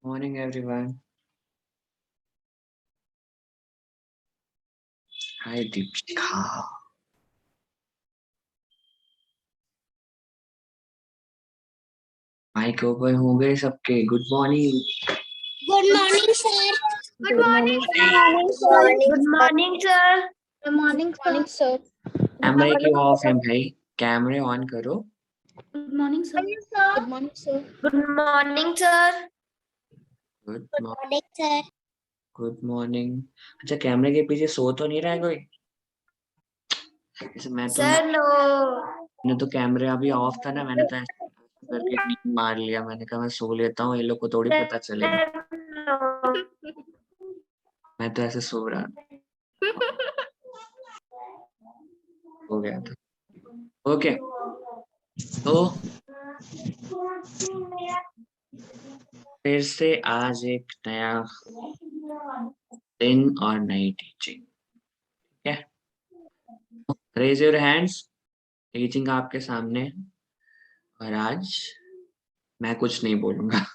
Morning, everyone. Hi, Deepika. Mic open हो गए सबके. Good morning. Good morning, sir. Good morning, Good morning, sir. Good morning, sir. Good morning, sir. कैमरे क्यों of है भाई? कैमरे ऑन करो. Good morning, sir. Good morning, sir. Good morning, sir. Good Good morning, sir. Good morning. अच्छा, कैमरे के पीछे सो तो नहीं रहा है कोई? मैं तो Sir, no. मैंने तो कैमरे अभी ऑफ था ना, मैंने तो ऐसे करके नींद मार लिया. मैंने कहा मैं सो लेता हूँ, ये लोग को थोड़ी पता चलेगा. No. मैं तो ऐसे सो रहा हो गया था. ओके, तो फिर से आज एक नया दिन और नई टीचिंग. ठीक है, रेज योर हैंड्स. टीचिंग आपके सामने है और आज मैं कुछ नहीं बोलूंगा.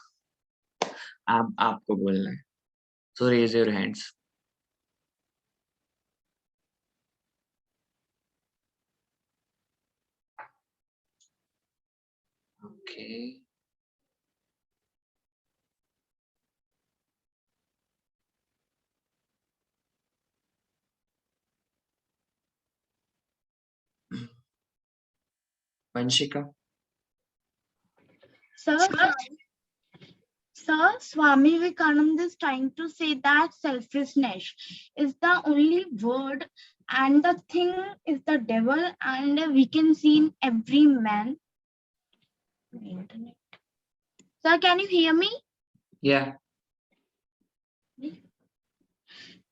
आपको बोलना है. So raise your hands. Okay, Vanshika. Sir, Swami Vivekananda is trying to say that selfishness is the only word and the thing is the devil, and we can see in every man. Sir, can you hear me? Yeah.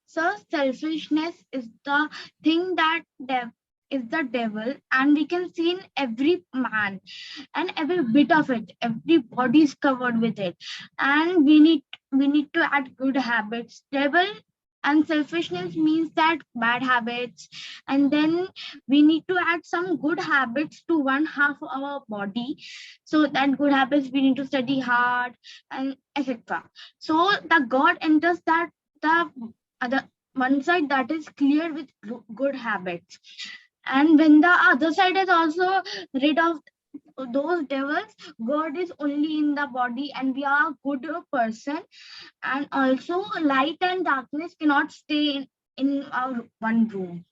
So selfishness is the thing that is the devil, and we can see in every man and every bit of it. Every body is covered with it, and we need to add good habits. Devil and selfishness means that bad habits, and then we need to add some good habits to one half of our body. So that good habits, we need to study hard and etc. So the God enters that the other one side that is clear with good habits, and when the other side is also rid of those devils, God is only in the body and we are a good person. And also light and darkness cannot stay in our one room.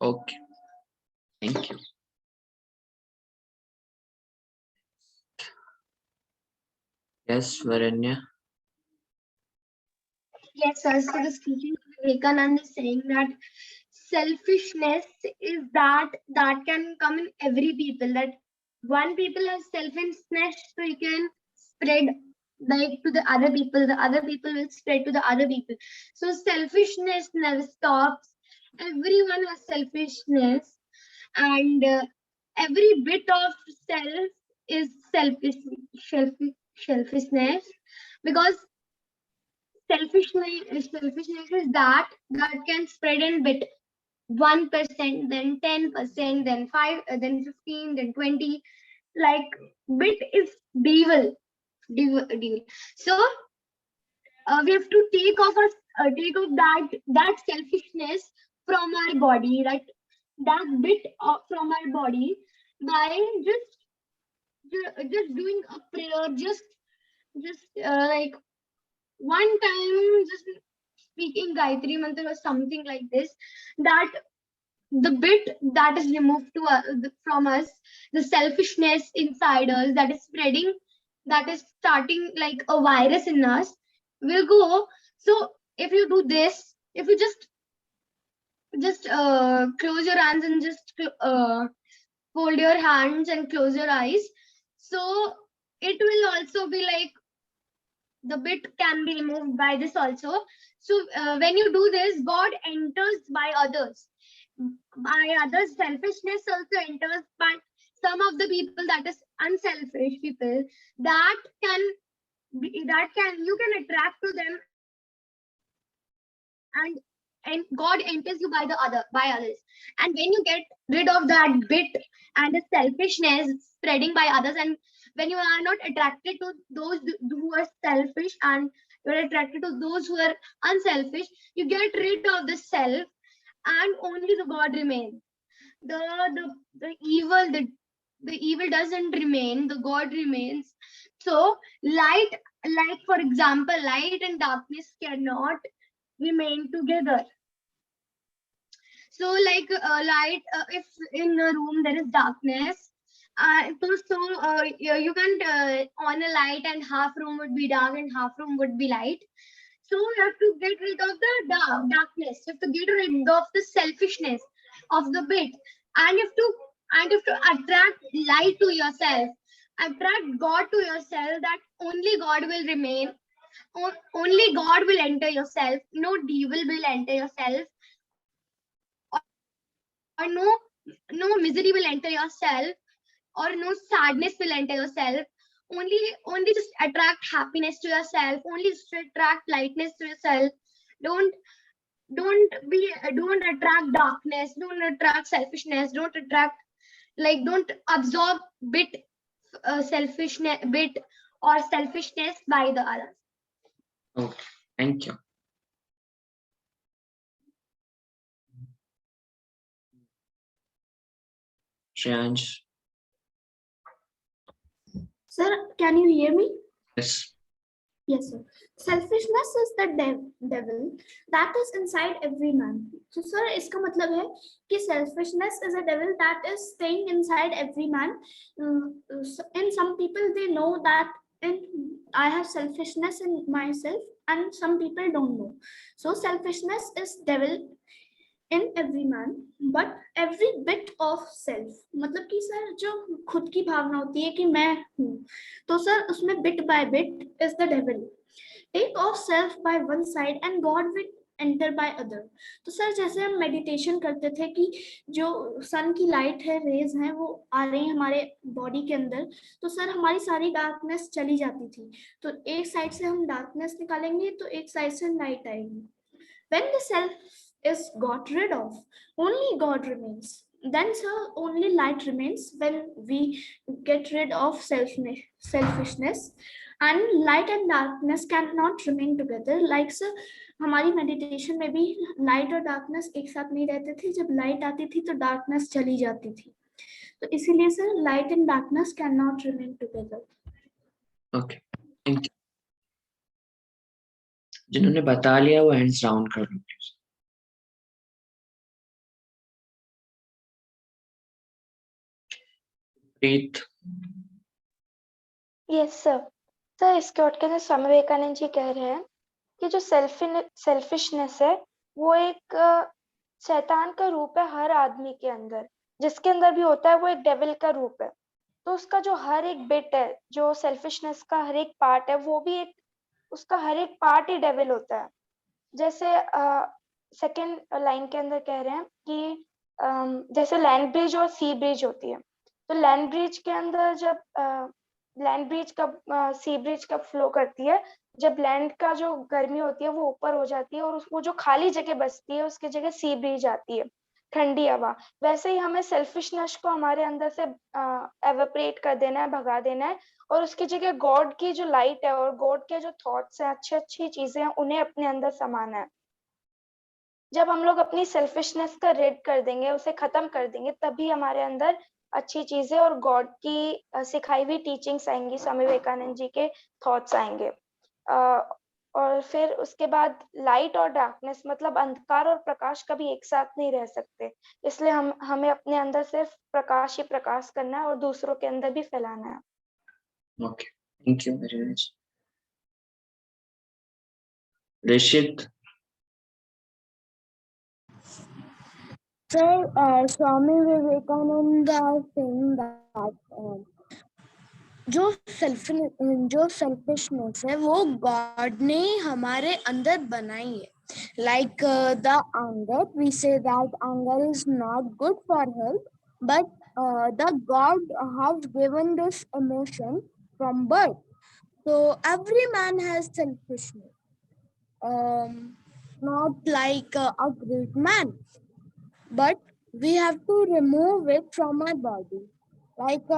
Okay, thank you. Yes, Varanya. Yes, sir. So the teaching of Vivekananda is saying that selfishness is that can come in every people. That one people has selfishness, so you can spread like to the other people. The other people will spread to the other people. So selfishness never stops. Everyone has selfishness, and every bit of self is selfishness, because selfishness is that can spread in bit 1%, then 10%, then 5, then 15, then 20. Like bit is devil. So we have to take off that selfishness from our body, that bit from our body, by just doing a prayer, just like one time, just speaking Gayatri Mantra or something like this, that the bit that is removed from us, the selfishness inside us that is spreading, that is starting like a virus in us, will go. So if you do this, if you just close your hands and just fold your hands and close your eyes, so it will also be like the bit can be removed by this also. So when you do this, God enters by others. By others, selfishness also enters, but some of the people that is unselfish people, that can you can attract to them, and God enters you by others. And when you get rid of that bit and the selfishness spreading by others, and when you are not attracted to those who are selfish and you're attracted to those who are unselfish, you get rid of the self and only the God remains. The evil, the evil doesn't remain, the God remains. So light, like for example, light and darkness cannot remain together. So like light, if in a room there is darkness, you can't on a light and half room would be dark and half room would be light. So you have to get rid of the darkness. You have to get rid of the selfishness of the bit, and you have to attract light to yourself, attract God to yourself. That only God will remain. Only God will enter yourself. No devil will enter yourself, or no misery will enter yourself, or no sadness will enter yourself. Only just attract happiness to yourself. Only just attract lightness to yourself. Don't don't attract darkness. Don't attract selfishness. Don't absorb bit selfishness bit or selfishness by the others. Okay, thank you. Shreyansh. Sir, can you hear me? Yes. Yes, sir. Selfishness is the devil that is inside every man. So, sir, इसका मतलब है कि selfishness is a devil that is staying inside every man. In some people, they know that I have selfishness in myself, and some people don't know. So, selfishness is devil in every man, but every bit of self, मतलब कि sir जो खुद की भावना होती है कि मैं हूँ, तो सर उसमें bit by bit is the devil. Take off self by one side and God will enter by other. तो सर जैसे हम मेडिटेशन करते थे कि जो सन की लाइट है, रेज हैं, वो आ रही हैं हमारे बॉडी के अंदर, तो सर हमारी सारी डार्कनेस चली जाती थी. तो एक साइड से हम डार्कनेस निकालेंगे तो एक साइड से लाइट आएगी. When the self is got rid of, only God remains. Then, sir, only light remains when we get rid of selfishness. And light and darkness cannot remain together. Like, sir, हमारी meditation में भी light और darkness एक साथ नहीं रहते थे. जब लाइट आती थी तो डार्कनेस चली जाती थी. तो इसीलिए sir light and darkness can not remain together. Okay, thank you. जिन्होंने बता लिया वो हैंड्स डाउन कर लो please. Preet. Yes sir. Sir इसके उठ के स्वामी विवेकानंद जी कह रहे हैं कि जो सेल्फिशनेस है वो एक शैतान का रूप है हर आदमी के अंदर. जिसके अंदर भी होता है वो एक डेविल का रूप है. तो उसका जो हर एक बिट है, जो सेल्फिशनेस का हर एक पार्ट है, वो भी एक उसका हर एक पार्ट ही डेविल होता है. जैसे सेकंड लाइन के अंदर कह रहे हैं कि जैसे लैंड ब्रिज और सी ब्रिज होती है. तो लैंड ब्रिज के अंदर जब लैंड ब्रिज कब सी ब्रिज कब फ्लो करती है, जब लैंड का जो गर्मी होती है वो ऊपर हो जाती है और वो जो खाली जगह बचती है उसकी जगह सी ब्रिज आती है, ठंडी हवा. वैसे ही हमें सेल्फिशनेस को हमारे अंदर से एवेपरेट कर देना है, भगा देना है, और उसकी जगह गॉड की जो लाइट है और गॉड के जो थॉट्स हैं, अच्छी अच्छी चीजें हैं, उन्हें अपने अंदर समाना है. जब हम लोग अपनी सेल्फिशनेस का रेड कर देंगे, उसे खत्म कर देंगे, तभी हमारे अंदर अच्छी चीजें और गॉड की सिखाई हुई टीचिंग्स आएंगी, स्वामी विवेकानंद जी के थॉट्स आएंगे. और फिर उसके बाद लाइट और डार्कनेस, मतलब अंधकार और प्रकाश कभी एक साथ नहीं रह सकते. इसलिए हमें अपने अंदर सिर्फ प्रकाश ही प्रकाश करना है और दूसरों के अंदर भी फैलाना है. Okay, thank you very much. Rishit. Sir, Swami Vivekananda is saying that जो सेल्फिशनेस है वो गॉड ने हमारे अंदर बनाई है. Like the anger, we say that anger is not good for health, but the God has given this emotion from birth. So every man has selfishness. Not like a great man, but we have to remove it from our body. Like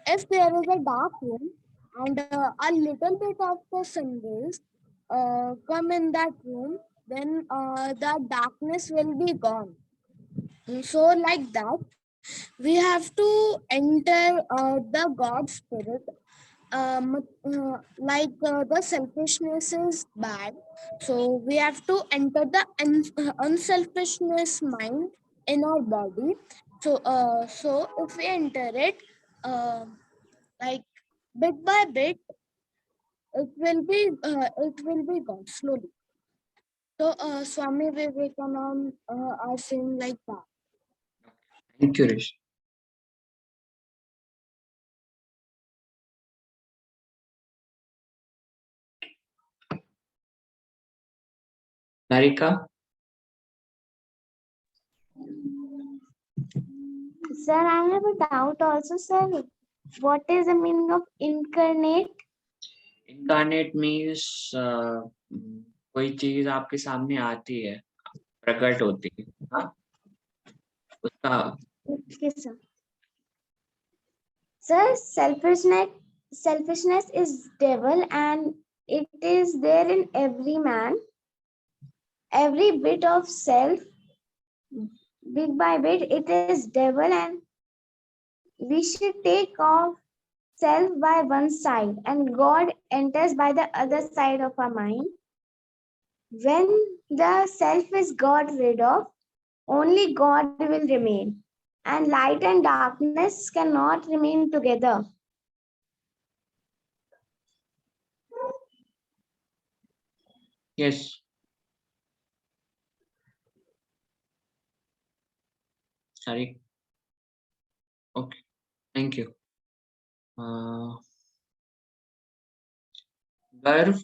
if there is a dark room and a little bit of the sun rays come in that room, then the darkness will be gone. So, like that, we have to enter the God spirit. The selfishness is bad, so we have to enter the unselfishness mind in our body. So if we enter it, uh, like bit by bit, it will be gone slowly. So Swami Vivekananda are saying like that. Thank you, Rishi. Narika? Sir, I have a doubt also, sir. What is the meaning of incarnate? Incarnate means कोई चीज आपके सामने आती है, प्रकट होती है, हाँ, उसका Okay, sir. Sir, selfishness is devil and it is there in every man. Every bit of self, bit by bit, it is devil and we should take off self by one side and God enters by the other side of our mind. When the self is got rid of, only God will remain. And light and darkness cannot remain together. yes, sorry, okay, thank you. गर्व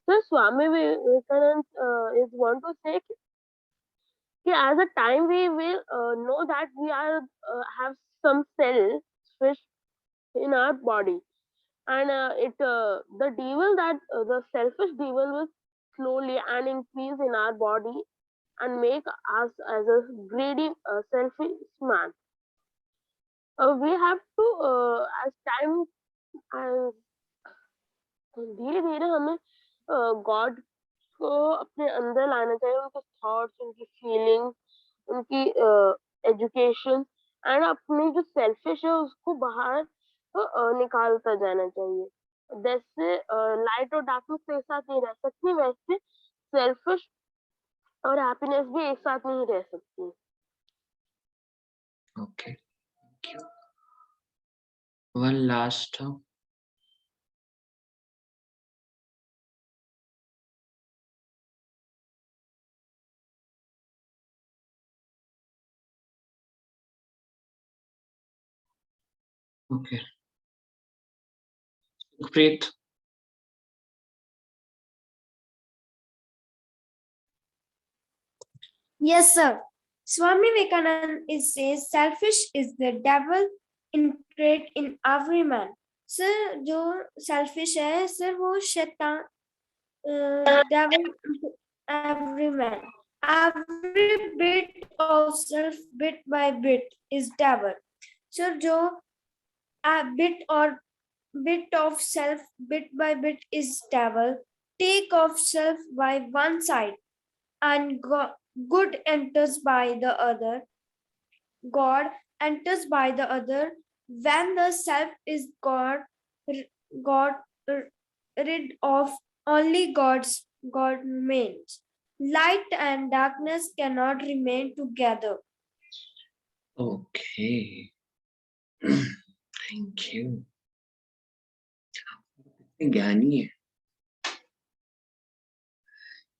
So Swami Vivekananda is want to say as a time we will know that we are have some selfish in our body, and the devil that the selfish devil will slowly and increase in our body and make us as a greedy selfish man. We have to as time as धीरे धीरे हमें God को अपने अंदर लाना चाहिए, उनके thoughts, उनकी फीलिंग, उनकी एजुकेशन एंड अपनी जो सेल्फिश है उसको बाहर निकालता जाना चाहिए। जैसे लाइट और डार्कनेस एक साथ नहीं रह सकती, वैसे सेल्फिश और हैप्पीनेस भी एक साथ नहीं रह सकती। okay, thank you. One last okay, Preet. Yes, sir. Swami Vivekananda is says selfish is the devil incarnate in every man. Sir जो selfish है सर वो शैतान devil every man. Every bit of self bit by bit is devil. Sir जो bit of self bit by bit is devil. Take off self by one side and good enters by the other. God enters by the other. When the self is God rid of, only God remains. Light and darkness cannot remain together. Okay. Thank you. ज्ञानी है,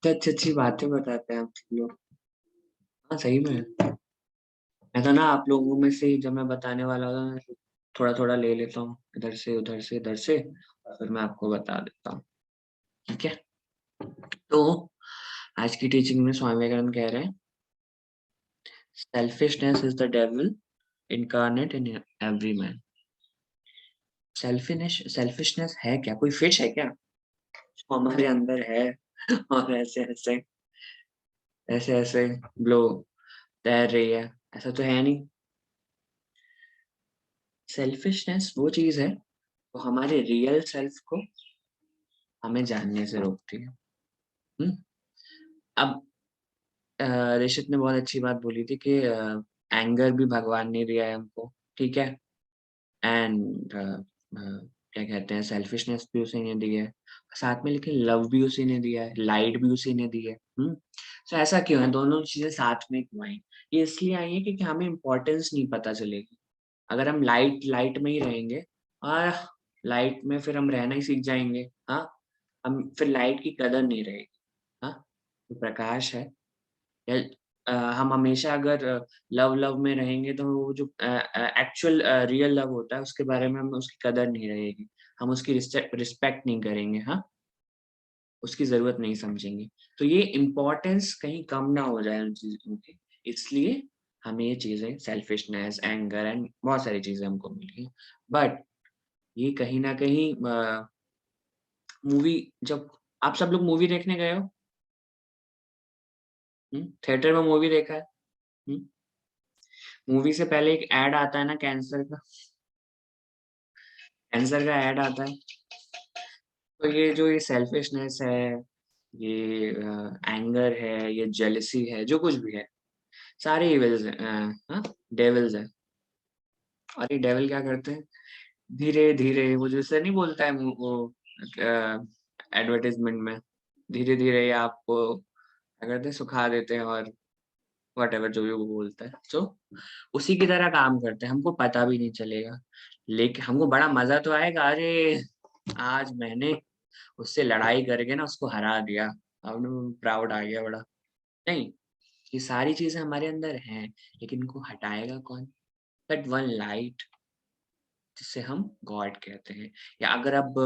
तो अच्छी अच्छी बातें बताते हैं आप लोग। हाँ सही में, मैं तो ना आप लोगों में से जब मैं बताने वाला होता थोड़ा थोड़ा ले लेता हूँ, इधर से उधर से इधर से, और फिर मैं आपको बता देता हूँ, ठीक है। तो आज की टीचिंग में स्वामी विवेकानंद कह रहे हैं selfishness is the devil incarnate in every man. Selfishness है क्या? कोई फिश है क्या जो हमारे अंदर है और ऐसे ऐसे ऐसे ऐसे ब्लो तैर रही है? ऐसा तो है नहीं। सेल्फिशनेस वो चीज है वो हमारे रियल सेल्फ को हमें जानने से रोकती है। अब ऋषित ने बहुत अच्छी बात बोली थी कि एंगर भी भगवान ने दिया है हमको, ठीक है, एंड क्या कहते हैं, सेल्फिशनेस भी उसी ने दी है, साथ में लेकिन लव भी उसी ने दिया है, लाइट भी उसी ने दी है। तो ऐसा क्यों है, दोनों चीजें साथ में क्यों आई? ये इसलिए आई है क्योंकि हमें इम्पोर्टेंस नहीं पता चलेगी। अगर हम लाइट में ही रहेंगे और लाइट में फिर हम रहना ही सीख जाएंगे, हाँ, हम फिर लाइट की कदर नहीं रहेगी। हाँ, तो प्रकाश है या हम हमेशा अगर लव में रहेंगे तो वो जो एक्चुअल रियल लव होता है उसके बारे में हमें उसकी कदर नहीं रहेगी, हम उसकी रिस्पेक्ट नहीं करेंगे, हाँ, उसकी जरूरत नहीं समझेंगे। तो ये इम्पोर्टेंस कहीं कम ना हो जाए उन चीजों की, इसलिए हमें ये चीजें सेल्फिशनेस, एंगर एंड बहुत सारी चीजें हमको मिली हैं। बट ये कहीं ना कहीं मूवी, जब आप सब लोग मूवी देखने गए हो, थिएटर में मूवी देखा है, मूवी से पहले एक एड आता है ना, कैंसर का एड आता है। तो ये जो ये सेल्फिशनेस है, ये एंगर है, ये जेलसी है, जो कुछ भी है, सारे इविल्स हैं, डेविल्स हैं। और ये डेविल क्या करते हैं, धीरे धीरे, वो जैसे नहीं बोलता है वो एडवर्टाइजमेंट में, धीरे धीरे ये आपको क्या करते हैं, सुखा देते हैं और वट जो भी वो बोलता है, तो उसी की तरह काम करते हैं, हमको पता भी नहीं चलेगा, लेकिन हमको बड़ा मजा तो आएगा, अरे आज मैंने उससे लड़ाई करके ना उसको हरा दिया, अब प्राउड आ गया बड़ा। नहीं, ये सारी चीजें हमारे अंदर हैं, लेकिन इनको हटाएगा कौन? दैट वन लाइट जिसे हम गॉड कहते हैं। या अगर अब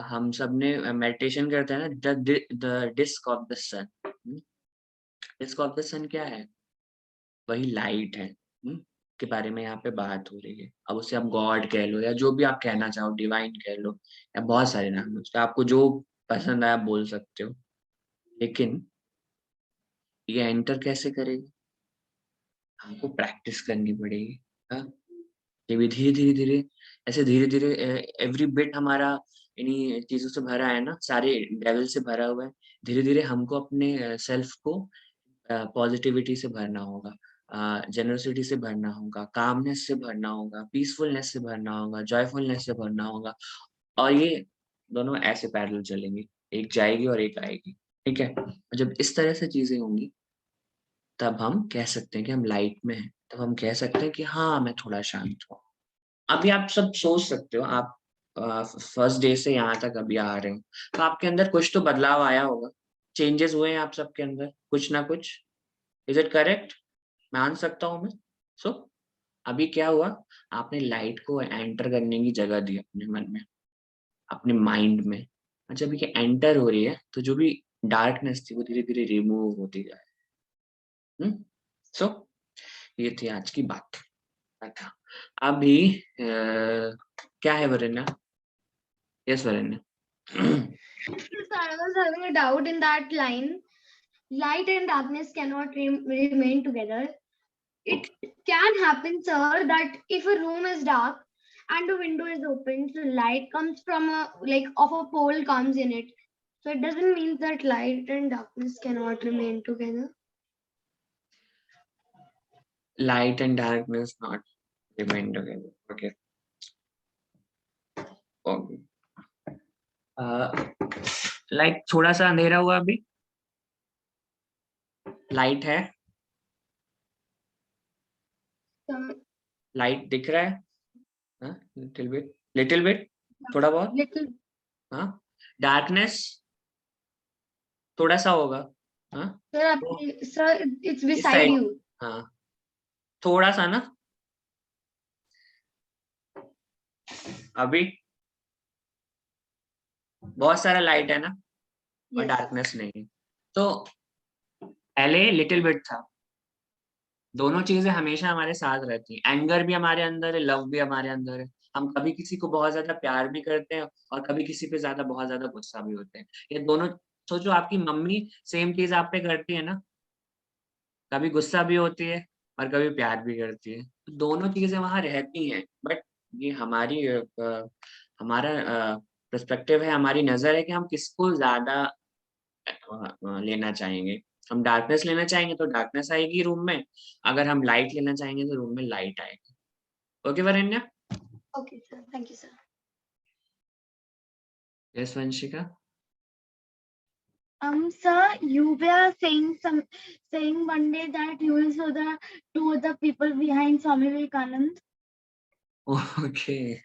हम सब ने मेडिटेशन करते हैं ना, the disc of the sun, disc of the sun क्या है? वही लाइट है, के बारे में यहाँ पे बात हो रही है। अब उसे आप गॉड कह लो या जो भी आप कहना चाहो, डिवाइन कह लो, या बहुत सारे नाम है उसके, आपको जो पसंद आया आप बोल सकते हो, लेकिन ये एंटर कैसे करेगी? हमको प्रैक्टिस करनी पड़ेगी, हाँ, ये भी धीरे धीरे धीरे, ऐसे धीरे धीरे एवरी बिट हमारा इन्हीं चीजों से भरा है ना, सारे डेविल से भरा हुआ है। धीरे धीरे हमको अपने सेल्फ को पॉजिटिविटी से भरना होगा, जेनरसिटी से भरना होगा, कामनेस से भरना होगा, पीसफुलनेस से भरना होगा, जॉयफुलनेस से भरना होगा। और ये दोनों ऐसे पैरेलल चलेंगे, एक जाएगी और एक आएगी, ठीक है। जब इस तरह से चीजें होंगी तब हम कह सकते हैं कि हम लाइट में हैं, तब हम कह सकते हैं कि हाँ मैं थोड़ा शांत हूँ। अभी आप सब सोच सकते हो, आप फर्स्ट डे से यहाँ तक अभी आ रहे हो, तो आपके अंदर कुछ तो बदलाव आया होगा, चेंजेस हुए हैं आप सबके अंदर कुछ ना कुछ। Is it correct? मान सकता हूँ मैं? सो अभी क्या हुआ, आपने लाइट को एंटर करने की जगह दी अपने मन में, अपने माइंड में, और जब ये एंटर हो रही है तो जो भी डार्कनेस थी वो धीरे धीरे रिमूव होती जाए। सो ये थी आज की बात। अच्छा, अभी क्या है वरन्या? Yes वरन्या। I was having a doubt in that line. Light and darkness cannot remain together. It can happen, sir, that if a room is dark and a window is open, so light comes from of a pole comes in it. So it doesn't mean that light and darkness cannot remain together. Light and darkness not remain together. Okay. Okay. Like थोड़ा सा अंधेरा हुआ अभी, light है, light दिख रहा है, little bit, थोड़ा बहुत, Little. हाँ, डार्कनेस थोड़ा सा होगा, हाँ, Sir, it's इस beside साइड, you. हाँ, थोड़ा सा ना, अभी बहुत सारा लाइट है ना, और डार्कनेस नहीं है। तो पहले लिटिल बिट था, दोनों चीजें हमेशा हमारे साथ रहती हैं, एंगर भी हमारे अंदर है, लव भी हमारे अंदर है। हम कभी किसी को बहुत ज्यादा प्यार भी करते हैं और कभी किसी पे बहुत ज्यादा गुस्सा भी होते हैं। ये दोनों, सोचो आपकी मम्मी सेम चीज आप पे करती है ना, कभी गुस्सा भी होती है और कभी प्यार भी करती है, तो दोनों चीजें वहां रहती हैं, बट ये हमारी हमारा पर्सपेक्टिव है, हमारी नजर है कि हम किसको ज्यादा लेना चाहेंगे। हम डार्कनेस लेना चाहेंगे तो डार्कनेस आएगी रूम में, अगर हम लाइट लेना चाहेंगे तो रूम में लाइट आएगी। Okay Varenya? Okay, sir. Thank you, sir. Yes Vanshika? Sir, you were saying one day that you will show the people behind Swami Vivekananda. Okay.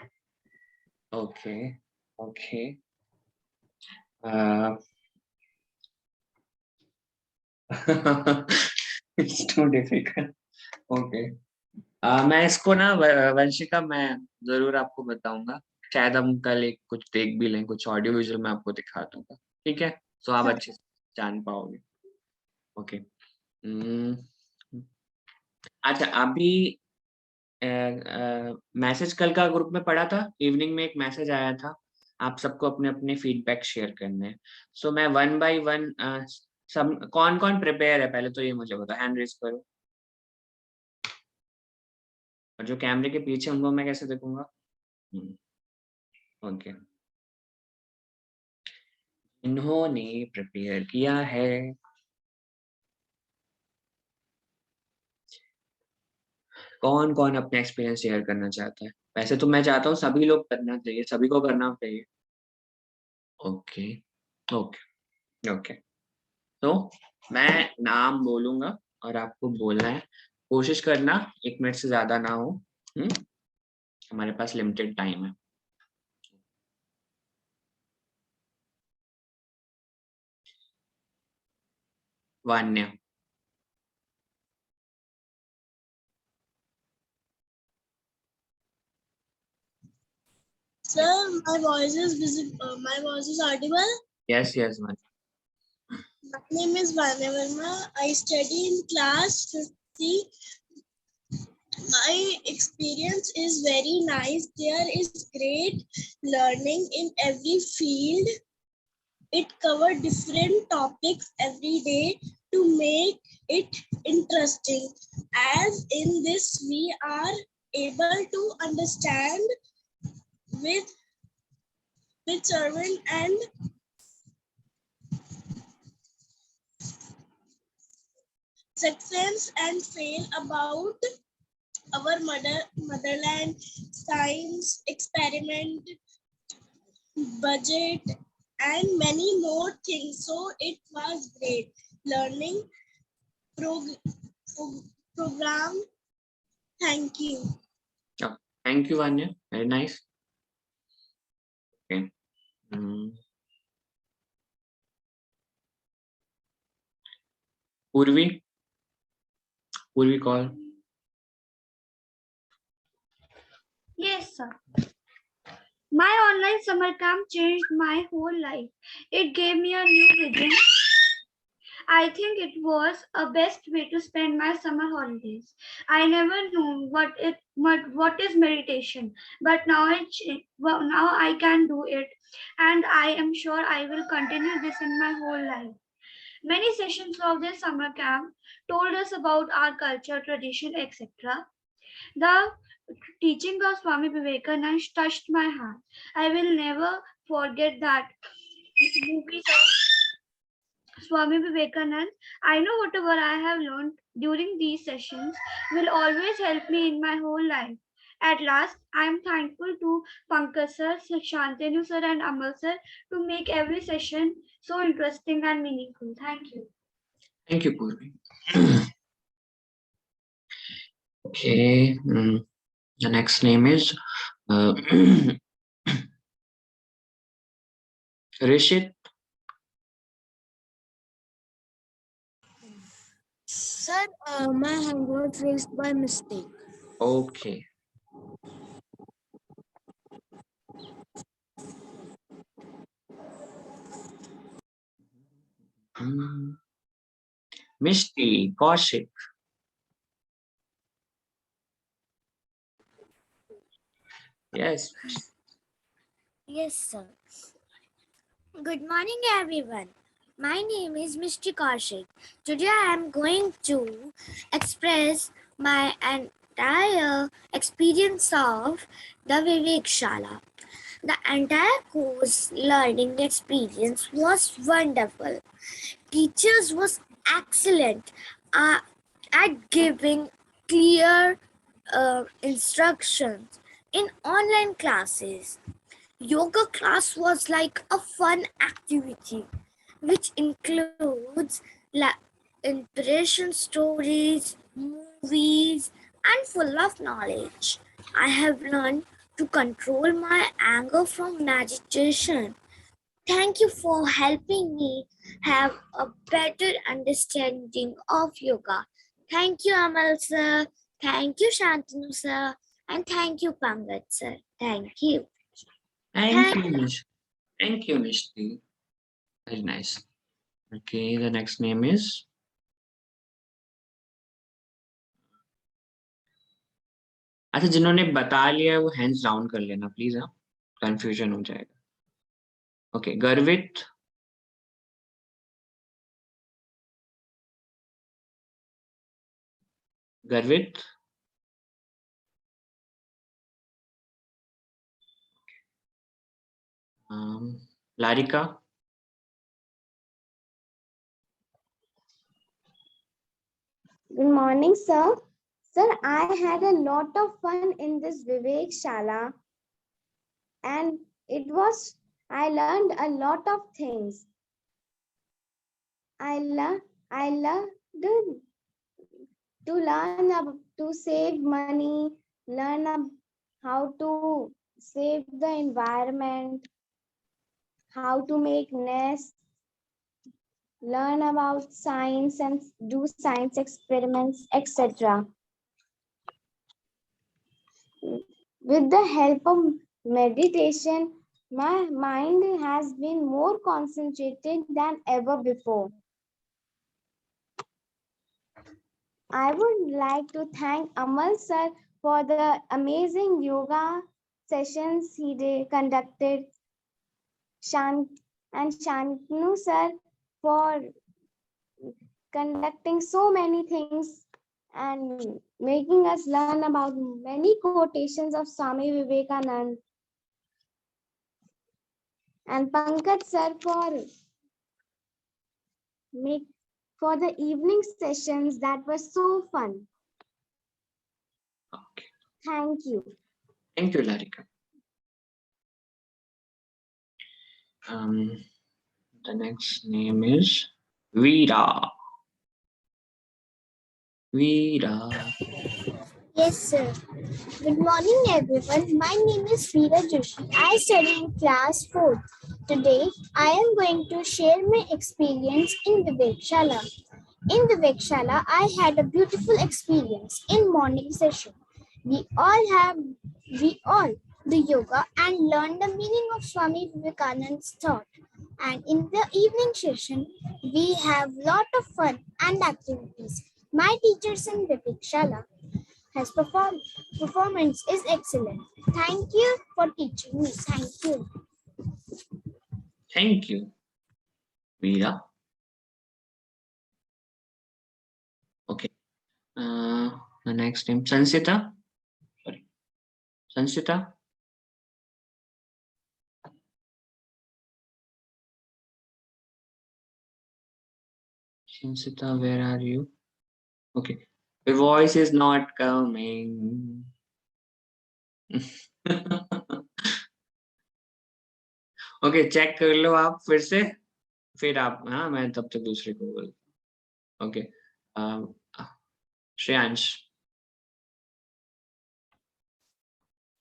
It's too difficult. Okay. मैं इसको ना वंशिका मैं जरूर आपको बताऊंगा, शायद हम कल एक कुछ देख भी लें, कुछ ऑडियो विजुअल मैं आपको दिखा दूंगा, ठीक है? तो आप अच्छे से जान पाओगे। ओके। अच्छा, अभी मैसेज कल का ग्रुप में पढ़ा था, इवनिंग में एक मैसेज आया था, आप सबको अपने अपने फीडबैक शेयर करने हैं। सो मैं 1 by 1 सब कौन कौन प्रिपेयर है पहले तो ये मुझे बताओ, हैंड रेज करो। और जो कैमरे के पीछे उनको मैं कैसे देखूंगा? ओके। इन्होंने प्रिपेयर किया है। कौन कौन अपना एक्सपीरियंस शेयर करना चाहता है? वैसे तो मैं चाहता हूँ सभी लोग करना चाहिए, सभी को करना चाहिए। Okay okay okay. तो मैं नाम बोलूंगा और आपको बोलना है, कोशिश करना 1 मिनट से ज्यादा ना हो। हमारे पास लिमिटेड टाइम है। Vanya. Sir, my voice is visible. My voice is audible. Yes yes one. My name is Vanya Verma. I study in class 50. My experience is very nice. There is great learning in every field. It covers different topics every day to make it interesting. As in this, we are able to understand with servant and success and fail about our motherland, science, experiment, budget, and many more things. So it was great learning program. Thank you. Thank you Vanya, very nice. Okay. पूर्वी call. Yes, sir. My online summer camp changed my whole life. It gave me a new vision. I think it was a best way to spend my summer holidays. I never knew what is meditation, but now now I can do it, and I am sure I will continue this in my whole life. Many sessions of this summer camp told us about our culture, tradition, etc. The teaching of Swami Vivekananda touched my heart. I will never forget that movies of Swami Vivekananda. I know whatever I have learned during these sessions will always help me in my whole life. At last, I am thankful to Pankaj sir, Shantanu sir and Amal sir to make every session so interesting and meaningful. Thank you. Thank you, Purvi. Okay. The next name is Rishit. Sir, my hand was raised by mistake. Okay. Mishti, Kaushik. Yes. Yes, sir. Good morning, everyone. My name is Mr. Kaushik. Today I am going to express my entire experience of the Vivekashala. The entire course learning experience was wonderful. Teachers was excellent at giving clear instructions in online classes. Yoga class was like a fun activity which includes inspiration stories, movies, and full of knowledge. I have learned to control my anger from meditation. Thank you for helping me have a better understanding of yoga. Thank you, Amal sir. Thank you, Shantanu sir. And thank you, Pangat sir. Thank you. Thank you, Mish. Thank you, Mishti. Very nice. Okay, the next name is अच्छा जिन्होंने बता लिया है वो hands down कर लेना please हाँ confusion हो जाएगा ओके गर्वित गर्वित Larica Good morning, sir. Sir, I had a lot of fun in this Vivekashala, and I learned a lot of things. I learned to learn to save money, how to save the environment, how to make nests, learn about science and do science experiments, etc. With the help of meditation, my mind has been more concentrated than ever before. I would like to thank Amal sir for the amazing yoga sessions he conducted, and Shantanu sir for conducting so many things and making us learn about many quotations of Swami Vivekananda, and Pankaj sir for the evening sessions that were so fun. Okay. Thank you. Thank you, Larika. The next name is Veera. Veera. Yes, sir. Good morning, everyone. My name is Veera Joshi. I study in class 4. Today, I am going to share my experience in Vivekashala. In Vivekashala, I had a beautiful experience in morning session. We all do yoga and learn the meaning of Swami Vivekananda's thought. And in the evening session, we have lot of fun and activities. My teachers in Vivekashala has performance is excellent. Thank you for teaching me. Thank you. Thank you, Veera. Okay. The next name, Sansita. Sorry. Sansita. Sansita, where are you? Okay. The voice is not coming. Okay check कर लो आप फिर आप हाँ मैं तब तक दूसरे को बोल okay Shreyansh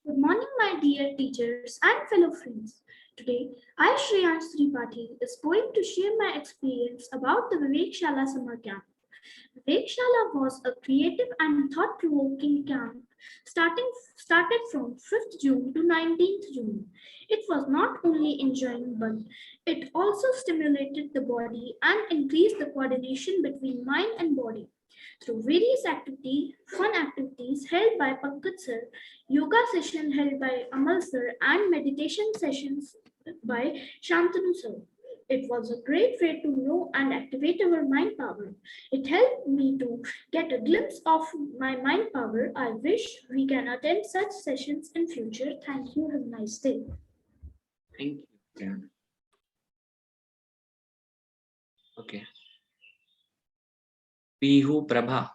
Good morning, my dear teachers and fellow friends. Today, I, Shreyansh Tripathi, is going to share my experience about the Vivekashala summer camp. Vivekashala was a creative and thought-provoking camp started from 5th June to 19th June. It was not only enjoying, but it also stimulated the body and increased the coordination between mind and body. Through various fun activities held by Pankaj sir, yoga session held by Amal sir, and meditation sessions by Shantanu sir. It was a great way to know and activate our mind power. It helped me to get a glimpse of my mind power. I wish we can attend such sessions in future. Thank you. Have a nice day. Thank you. Yeah. Okay. Pihu Prabha.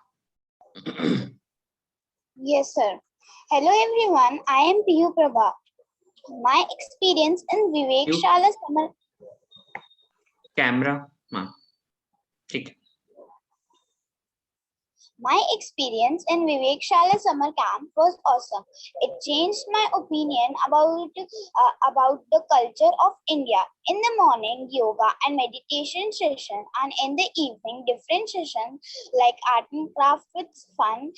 Yes, sir. Hello, everyone. I am Piyu Prabha. My experience in Vivekashala summer. Camera. हाँ, ठीक है. My experience in Vivekashala summer camp was awesome. It changed my opinion about the culture of India. In the morning, yoga and meditation session, and in the evening, different sessions like art and craft with fun,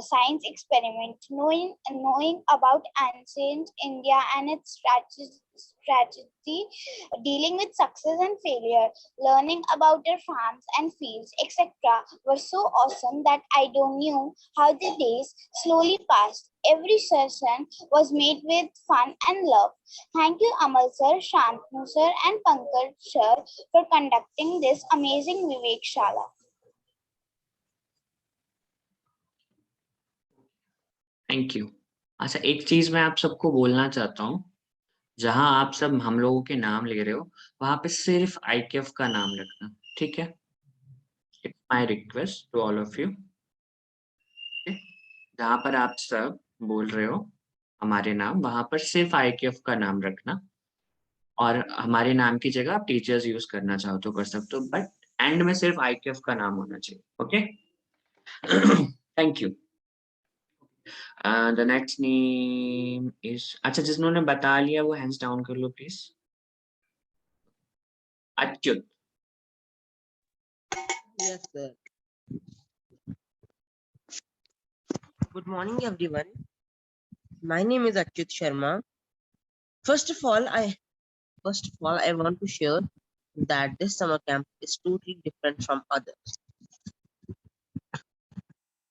science experiment, knowing about ancient India and its strategy, dealing with success and failure, learning about their farms and fields, etc., were so awesome that I don't knew how the days slowly passed. Every session was made with fun and love. Thank you, Amal sir, Shantanu sir, and Pankaj sir for conducting this amazing Vivekashala. Thank you. अच्छा, एक चीज मैं आप सबको बोलना चाहता हूँ. जहां आप सब हम लोगों के नाम ले रहे हो, वहां पे सिर्फ IQF का नाम रखना, ठीक है? It's my request to all of you. जहां पर आप सब बोल रहे हो हमारे नाम, वहां पर सिर्फ IQF का नाम रखना. और हमारे नाम की जगह आप टीचर्स यूज करना चाहो तो कर सकते हो, बट एंड में सिर्फ IQF का नाम होना चाहिए. Okay. Thank you. The next name is, अच्छा, जिन्होंने बता लिया वो हैंड्स डाउन कर लो please. Achyut. Yes, sir. Good morning, everyone. My name is Achyut Sharma. First of all, I want to share that this summer camp is totally different from others.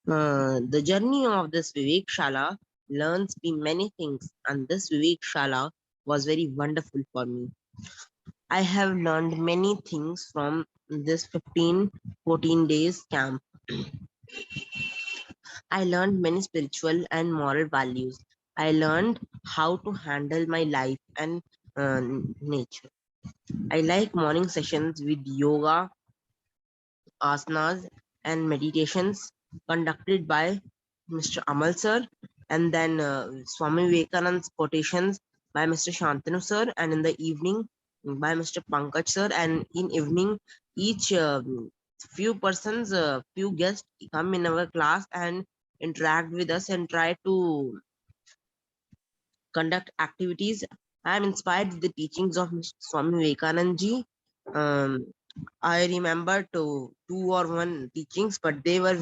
The journey of this Vivekashala learns me many things, and this Vivekashala was very wonderful for me. I have learned many things from this 14 days camp. I learned many spiritual and moral values. I learned how to handle my life and nature. I like morning sessions with yoga, asanas, and meditations conducted by Mr. Amal sir, and then Swami Vivekananda's quotations by Mr. Shantanu sir, and in the evening by Mr. Pankaj sir, and in evening each few guests come in our class and interact with us and try to conduct activities. I am inspired with the teachings of Mr. Swami Vivekananda ji. I remember two or one teachings, but they were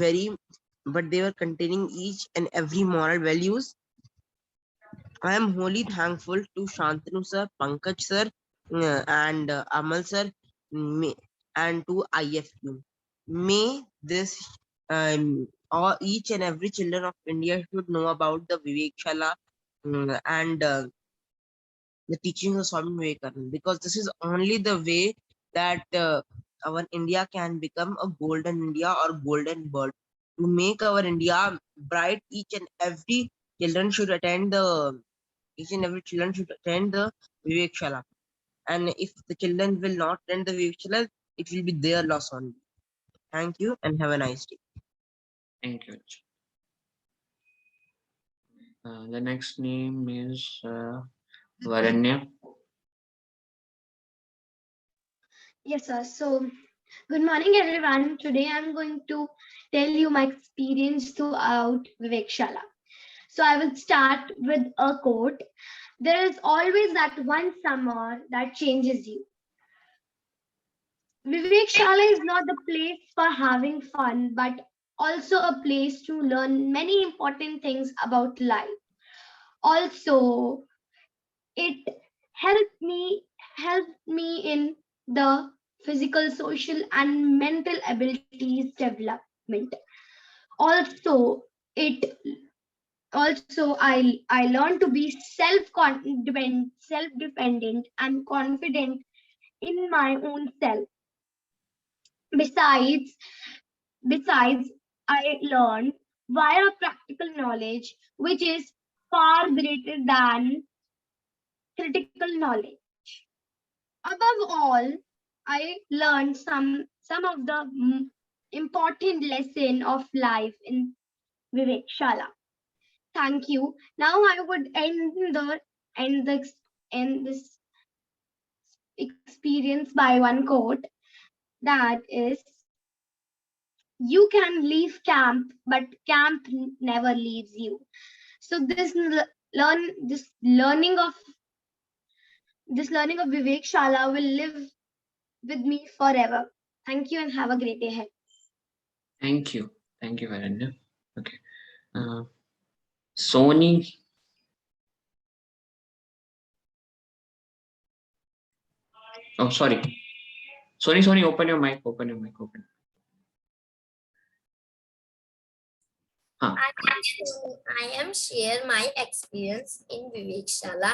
containing each and every moral values. I am wholly thankful to Shantanu sir, Pankaj sir, and Amal sir, and to IFQ. May this each and every children of India should know about the Vivekashala and the teachings of Swami Vivekananda, because this is only the way that our India can become a golden India or golden world. To make our India bright, each and every children should attend the Vivekashala. And if the children will not attend the Vivekashala, it will be their loss only. Thank you and have a nice day. Thank you. The next name is Varanya. Yes, sir. So, good morning, everyone. Today I'm going to tell you my experience throughout Vivekashala. So, I will start with a quote. There is always that one summer that changes you. Vivekashala is not the place for having fun, but also a place to learn many important things about life. Also, it helped me in the physical, social, and mental abilities development. Also, I learned to be self-dependent and confident in my own self. Besides, I learned via practical knowledge, which is far greater than critical knowledge. Above all, I learned some of the important lesson of life in Vivekashala. Thank you. Now I would end this experience by one quote, that is, you can leave camp, but camp never leaves you. So this learning of Vivek Shala will live with me forever. Thank you and have a great day ahead. Thank you. Thank you, Varanya. Okay. Sony. Oh, sorry. Sony, open your mic. Open. Huh. I am share my experience in Vivekashala.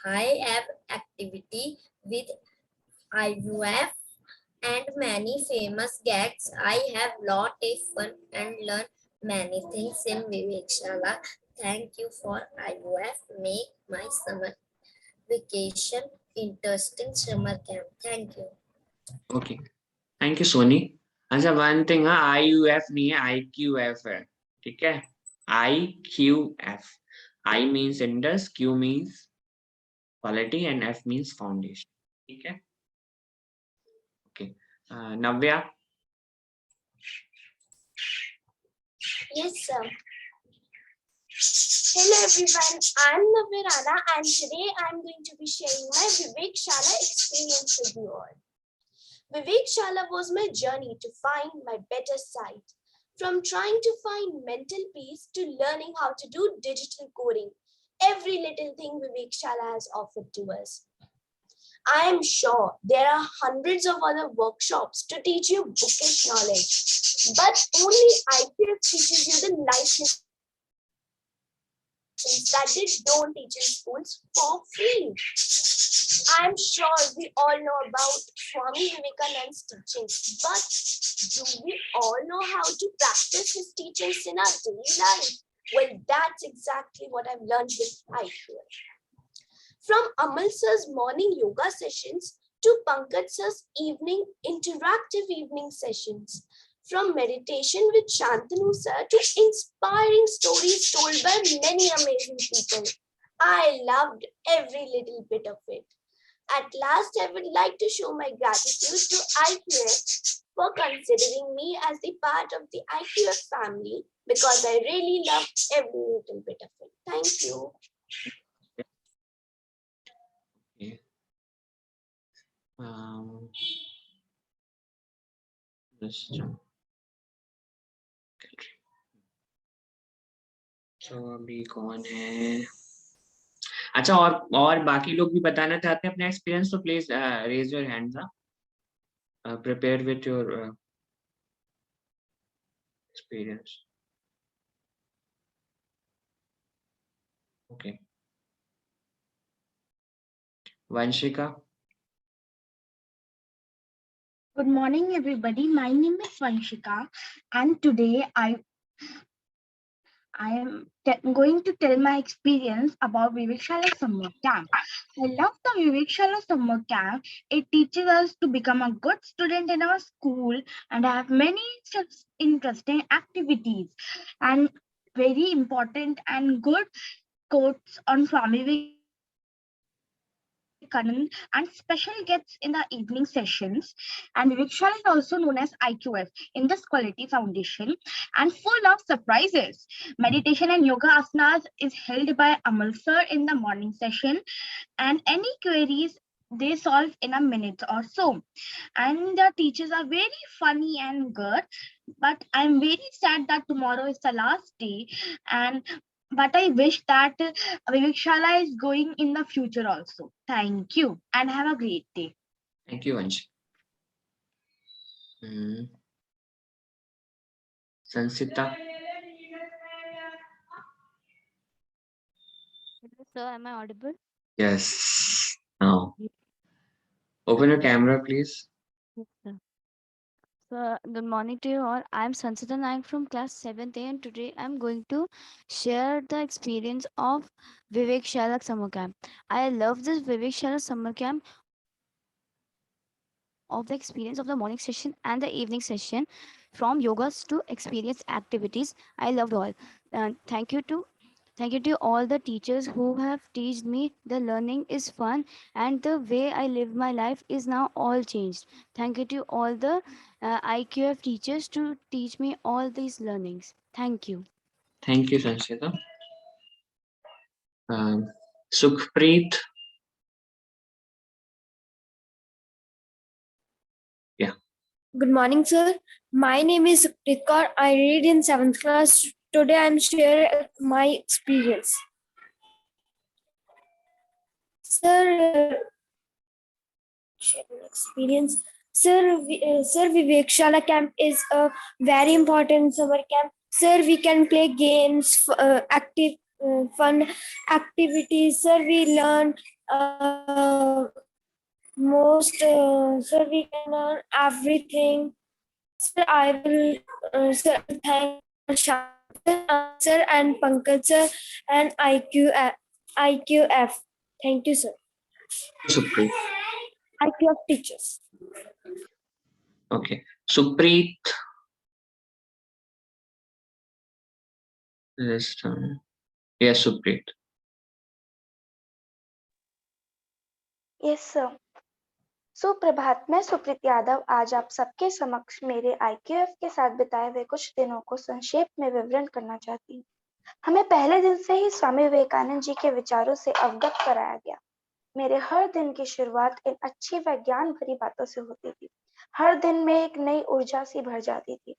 I have activity with IQF and many famous gags. I have lot of fun and learn many things in Vivekashala. Thank you for IQF. Make my summer vacation interesting summer camp. Thank you. Okay. Thank you, Sony. अच्छा one thing हाँ IUF नहीं है IQF है ठीक है IQF I means Indus Q means quality and F means foundation ठीक है okay Navya. Yes, sir. Hello everyone, I'm Navya and today I'm going to be sharing my Vivekashala experience with you all. Vivekashala was my journey to find my better side. From trying to find mental peace to learning how to do digital coding, every little thing Vivekashala has offered to us. I am sure there are hundreds of other workshops to teach you bookish knowledge, but only IQF teaches you the life lessons that they don't teach in schools for free. I am sure we all know about Swami Vivekananda's teachings, but do we all know how to practice his teachings in our daily life? Well, that's exactly what I've learned with IQF. From Amal sir's morning yoga sessions to Pankaj sir's interactive evening sessions, from meditation with Shantanu sir to inspiring stories told by many amazing people, I loved every little bit of it. At last, I would like to show my gratitude to IQF for considering me as the part of the IQF family because I really loved every little bit of it. Thank you. Okay. तो अभी कौन है अच्छा और बाकी लोग भी बताना चाहते हैं अपना एक्सपीरियंस तो please raise your hands prepare with your experience okay Vanshika. Good morning, everybody. My name is Vanshika, and today I am going to tell my experience about Vivekashala Summer Camp. I love the Vivekashala Summer Camp. It teaches us to become a good student in our school and have many interesting activities and very important and good quotes on Swami Vivekananda and special guests in the evening sessions. And Vivekashala is also known as IQF, Indus Quality Foundation, and full of surprises. Meditation and yoga asanas is held by Amal sir in the morning session, and any queries they solve in a minute or so. And the teachers are very funny and good, but I'm very sad that tomorrow is the last day, but I wish that Vivekashala is going in the future also. Thank you and have a great day. Thank you, Vansh. Sansita. Hello, sir. Am I audible? Yes. Oh. Open your camera, please. Yes, sir. So, good morning to you all. I'm Sansita Naik from class 7th A, and today I'm going to share the experience of Vivekashala summer camp. I love this Vivekashala summer camp of the experience of the morning session and the evening session, from yogas to experience activities. I loved all. And thank you to all the teachers who have taught me the learning is fun and the way I live my life is now all changed. Thank you to all the IQF teachers to teach me all these learnings. Thank you. Thank you, Sanchita. Sukhpreet. Yeah. Good morning, sir. My name is Supritkar. I read in 7th class. Today I'm sharing my experience. Sir, sharing experience. Sir, Vivekashala camp is a very important summer camp. Sir, we can play games, active, fun activities. Sir, we learn sir, we can learn everything. Sir, I will thank sir and Pankaj sir and IQF. Thank you, sir. Sukhpreet. IQF teachers. Okay. Sukhpreet. Just, yes, Sukhpreet. Yes sir. सुप्रभात, मैं सुप्रीत यादव आज आप सबके समक्ष मेरे IQF के साथ बिताए हुए कुछ दिनों को संक्षेप में विवरण करना चाहती हूँ। हमें पहले दिन से ही स्वामी विवेकानंद जी के विचारों से अवगत कराया गया। मेरे हर दिन की शुरुआत इन अच्छी व ज्ञान भरी बातों से होती थी। हर दिन में एक नई ऊर्जा सी भर जाती थी।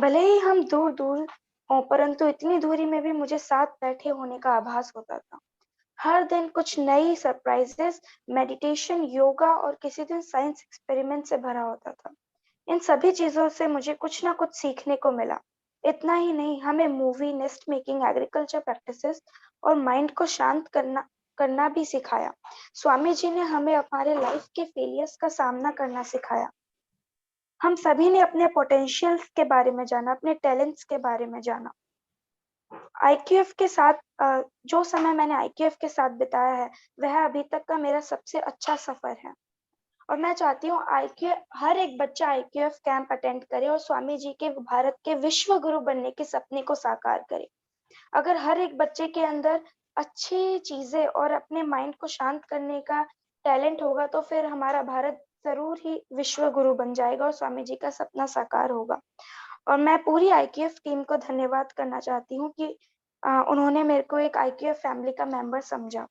भले ही हम दूर दूर हों, परंतु इतनी दूरी में भी मुझे साथ बैठे होने का आभास होता था। हर दिन कुछ नई सरप्राइजेस, मेडिटेशन, योगा और किसी दिन साइंस एक्सपेरिमेंट से भरा होता था। इन सभी चीजों से मुझे कुछ ना कुछ सीखने को मिला। इतना ही नहीं, हमें movie, nest making, agriculture practices और माइंड को शांत करना भी सिखाया। स्वामी जी ने हमें हमारे लाइफ के फेलियर्स का सामना करना सिखाया। हम सभी ने अपने पोटेंशियल्स के बारे में जाना, अपने टैलेंट्स के बारे में जाना। IQF के साथ जो समय मैंने IQF के साथ बिताया है, वह अभी तक का मेरा सबसे अच्छा सफर है और मैं चाहती हूँ हर एक बच्चा IQF कैंप अटेंड करे और स्वामी जी के भारत के विश्व गुरु बनने के सपने को साकार करे। अगर हर एक बच्चे के अंदर अच्छी चीजें और अपने माइंड को शांत करने का टैलेंट होगा तो फिर हमारा भारत जरूर ही विश्व गुरु बन जाएगा और स्वामी जी का सपना साकार होगा। और मैं पूरी IQF टीम को धन्यवाद करना चाहती हूँ कि उन्होंने मेरे को एक IQF फैमिली का मेंबर समझा।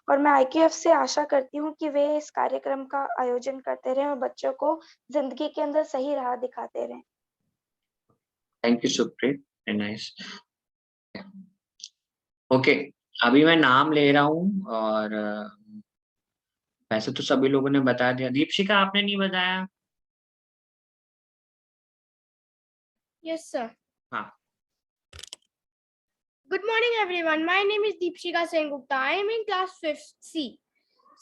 और मैं IQF से आशा करती हूँ कि वे इस कार्यक्रम का आयोजन करते रहें और बच्चों को जिंदगी के अंदर सही राह दिखाते रहें। Thank you Supreet, nice. Okay, अभी मैं नाम ले रहा हूँ और वैसे तो सभी लोगों ने बता दिया। दीपशिका, आपने नहीं बताया? Yes, sir. हाँ। Good morning, everyone. My name is Deepshika Sengupta. I am in class 5th C.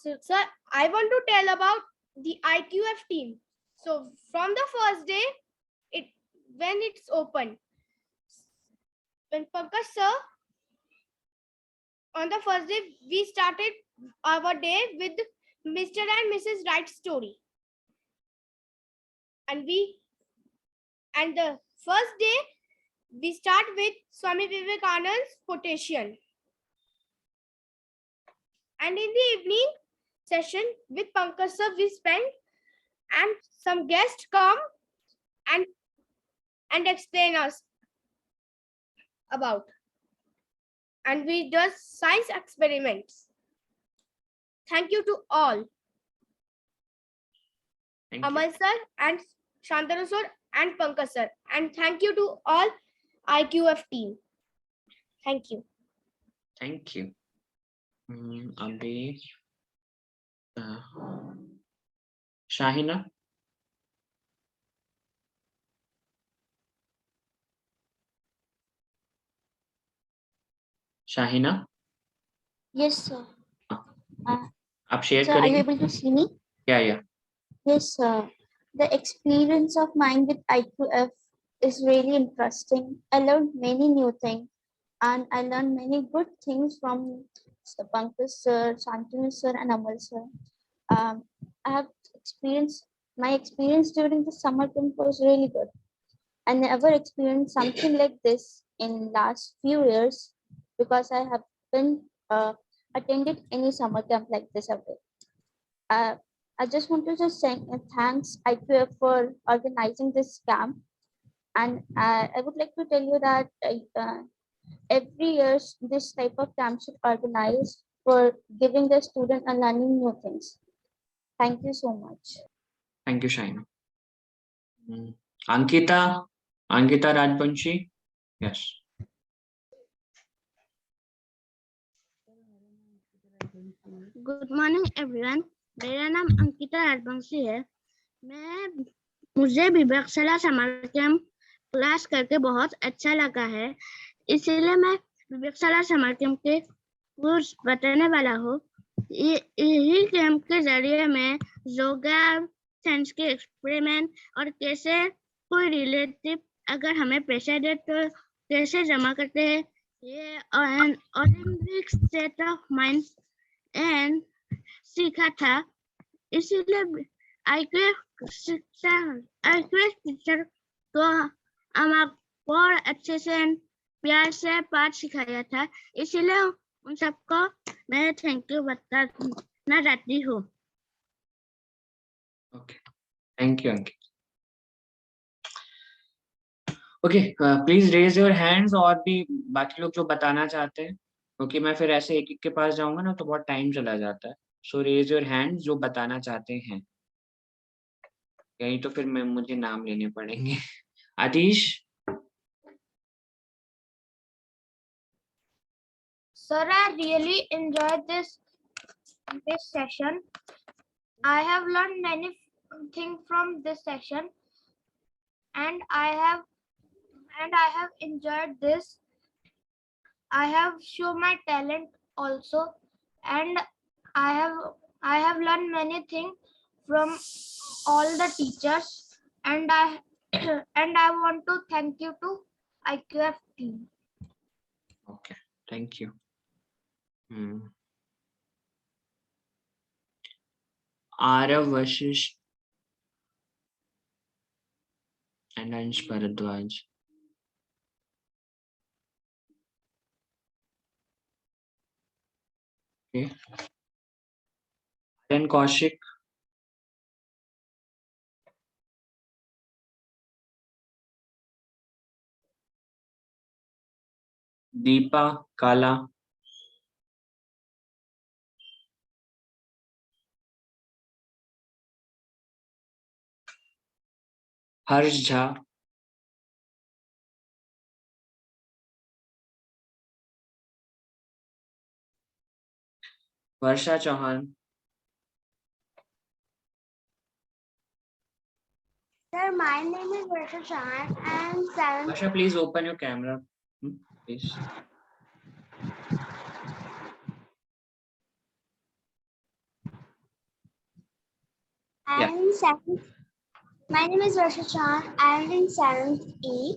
So, sir, I want to tell about the IQF team. So, from the first day, when it's open, when Pankaj sir, on the first day, we started our day with Mr. and Mrs. Wright's story. And the first day, we start with Swami Vivekananda's quotation. And in the evening session with Pankaj sir, we spend and some guests come and explain us about. And we do science experiments. Thank you to all. Thank you. Amal sir and Shantanu sir and Pankaj sir. And thank you to all IQF team. Thank you. Thank you. अभी Shahina. Shahina. Yes, sir. आप share So are you करेंगे? able to see me? Yeah. Yes, sir. The experience of mine with IQF is really interesting. I learned many new things, and I learned many good things from Pankaj sir, Shantanu sir, and Amal sir. I have experienced my experience during the summer camp was really good. I never experienced something like this in last few years because I have been attended any summer camp like this ever. Uh, I just want to just say thanks IQF for organizing this camp, and I would like to tell you that every year this type of camp should organize for giving the student and learning new things. Thank you so much. Thank you, Shaina. Ankita Rajbanshi. Yes. Good morning everyone, मेरा नाम अंकिता राजवंशी है। मुझे विवेकशाला summer camp class करके बहुत अच्छा लगा है, इसीलिए मैं विवेकशाला समर कैंप के कुछ बताने वाला हूँ। यही कैंप के जरिए मैं योगा, साइंस के एक्सपेरिमेंट और कैसे कोई रिलेटिव अगर हमें पैसा दे तो कैसे जमा करते हैं, ये Olympic state of mind and सीखा था। इसीलिए आईक्यूएफ टीचर को हमको अच्छे से प्यार से पाठ सिखाया था, इसीलिए उन सबको मैं थैंक यू बताना चाहती हूँ। Okay. Thank you, Ankita. Okay, please raise your hands और भी बाकी लोग जो बताना चाहते हैं, क्योंकि मैं फिर ऐसे एक एक के पास जाऊंगा ना तो बहुत टाइम चला जाता है। So raise your hands जो बताना चाहते हैं, यही तो फिर मुझे नाम लेने पड़ेंगे। आतिश। Sir, I really enjoyed this session. I have learned many things from this session, and I have enjoyed this. I have shown my talent also, and I have learned many things from all the teachers, and I want to thank you to IQF team. Okay, thank you. Arav Vashish and Ansh Bharadwaj. Okay. Then Kaushik. Deepa Kala. Harsh Jha. Varsha Chauhan. Sir, my name is Varsha Chauhan and 7th. Varsha, please open your camera. Please. I am in 7th. My name is Varsha Chauhan. I am in 7th E.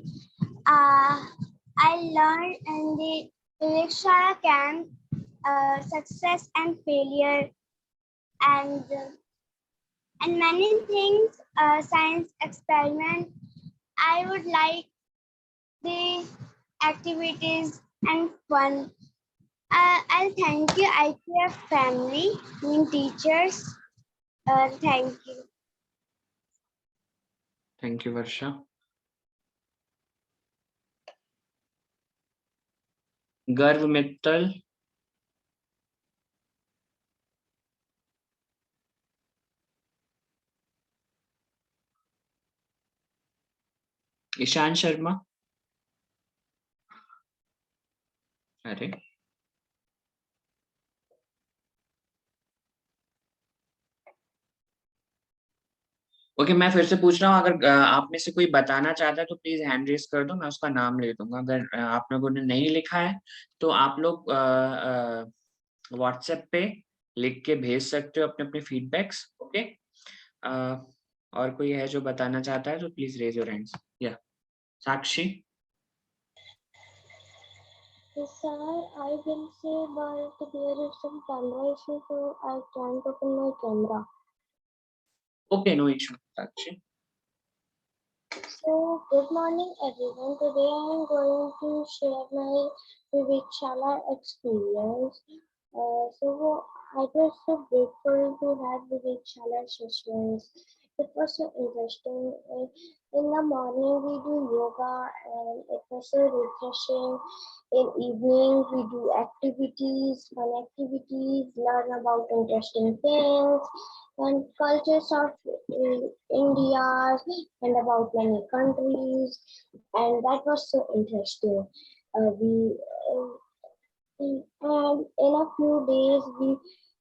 I learned in the Vivekashala camp success and failure and many things, science experiment. I would like the activities and fun. I'll thank you IQF family and teachers. Thank you. Thank you, Varsha. Garv Mittal. Ishan Sharma. अरे okay, मैं फिर से पूछ रहा हूँ, अगर आप में से कोई बताना चाहता है तो प्लीज हैंड रेज कर दो, मैं उसका नाम ले दूंगा। अगर आप लोगों ने नहीं लिखा है तो आप लोग व्हाट्सएप पे लिख के भेज सकते हो अपने अपने फीडबैक्स. ओके, और कोई है जो बताना चाहता है तो प्लीज रेज योर हैंड्स. या साक्षी. Sir, I will say, but there is some camera issue, so I can't open my camera. Okay, no issue, Sakshi. So, good morning, everyone. Today I am going to share my Vivekashala experience. So, I was so grateful to have Vivekashala sessions. It was so interesting. In the morning, we do yoga, and it was so refreshing. In evening, we do activities, fun activities, learn about interesting things and cultures of India and about many countries, and that was so interesting. We and in a few days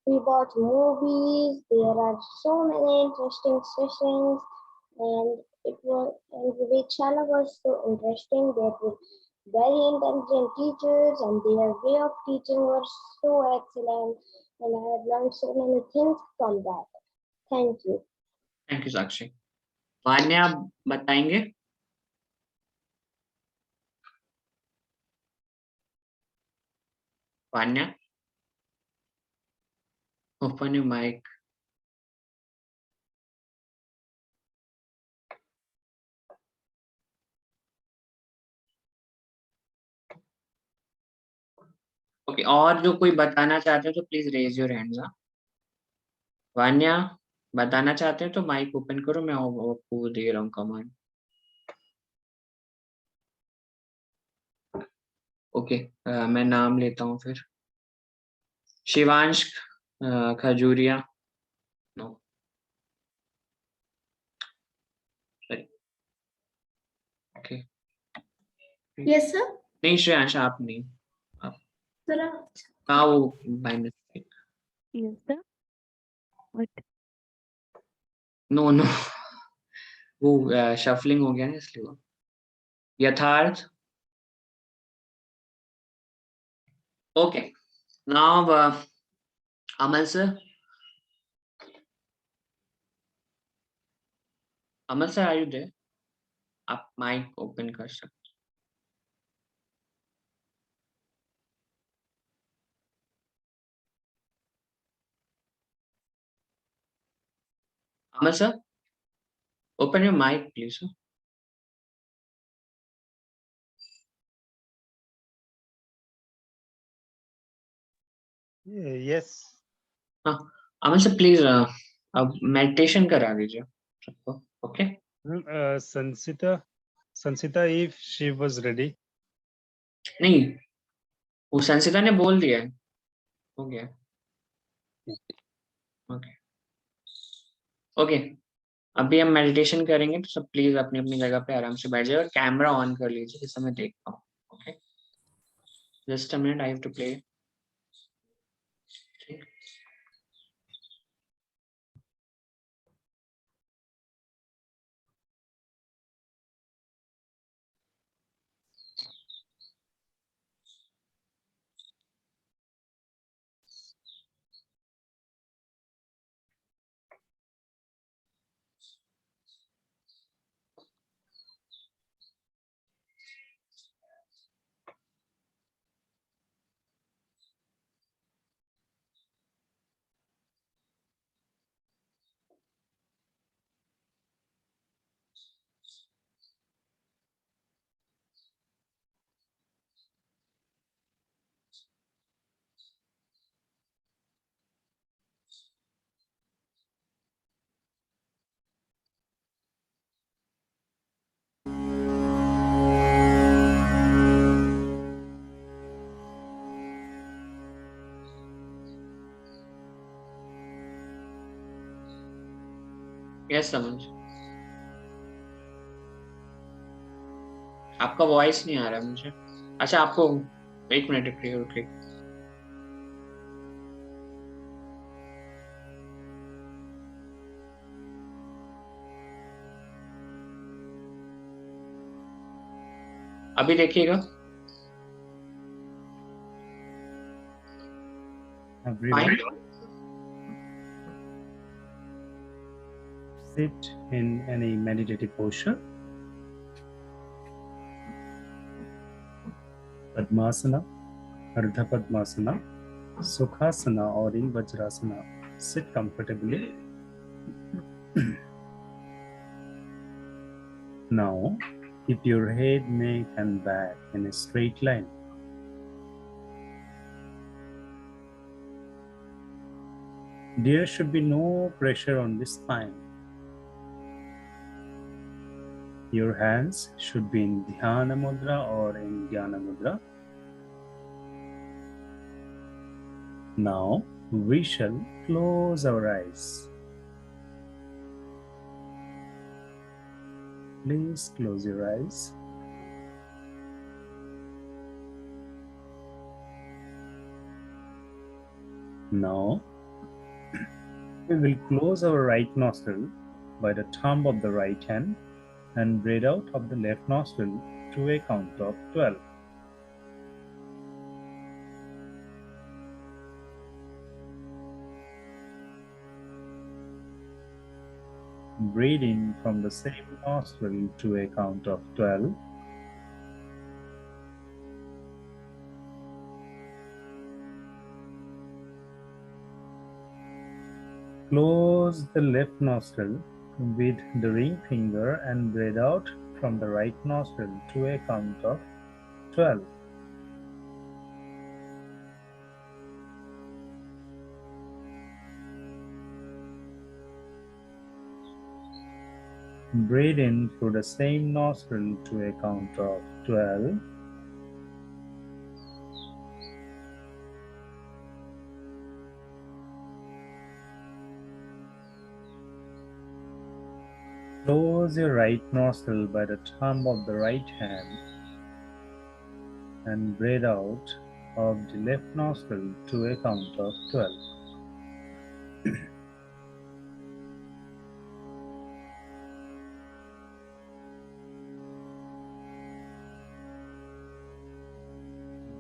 we watch movies. There are so many interesting sessions, and the Vivekashala was so interesting. There were very intelligent teachers, and their way of teaching was so excellent, and I have learned so many things from that. Thank you. Thank you, Sakshi. Vanya, आप बताएंगे? Vanya, open your mic. Okay, और जो कोई बताना चाहते हैं तो please raise your hands. Vanya, बताना चाहते हैं तो माइक ओपन करो, मैं आपको दे रहा हूँ कमांड. ओके, मैं नाम लेता हूँ फिर. Shivansh Khajuria. No, okay. Yes sir. नहीं श्रेयांश, आप नहीं. सर हाँ, वो by mistake. Yes, sir. What? No no, वो शफलिंग हो गया ना इसलिए. वो Yatharth. Okay, now Amal sir. Amal sir, are you there? आप माइक ओपन कर सकते. Amal sir, open your mic please. Yes. हाँ, अमल सर प्लीज अब मेडिटेशन करा दीजिए सबको. ओके. Sansita, if she was ready. नहीं, वो संसिता ने बोल दिया है, हो गया. ओके ओके, अभी हम मेडिटेशन करेंगे तो सब प्लीज अपनी अपनी जगह पे आराम से बैठ जाए और कैमरा ऑन कर लीजिए जिससे मैं देख पाऊँ. Okay, just a minute, I have to play. Yes समझ, आपका वॉइस नहीं आ रहा मुझे. अच्छा, आपको एक मिनट रुकिए. अभी देखिएगा. Fine. Sit in any meditative posture. Padmasana, Ardha Padmasana, Sukhasana or in Vajrasana. Sit comfortably. Now, keep your head, neck and back in a straight line. There should be no pressure on the spine. Your hands should be in Dhyana Mudra or in Dhyana Mudra. Now, we shall close our eyes. Please close your eyes. Now, we will close our right nostril by the thumb of the right hand and breathe out of the left nostril to a count of 12. Breathe in from the same nostril to a count of 12. Close the left nostril with the ring finger and breathe out from the right nostril to a count of 12. Breathe in through the same nostril to a count of 12. Close your right nostril by the thumb of the right hand and breathe out of the left nostril to a count of 12.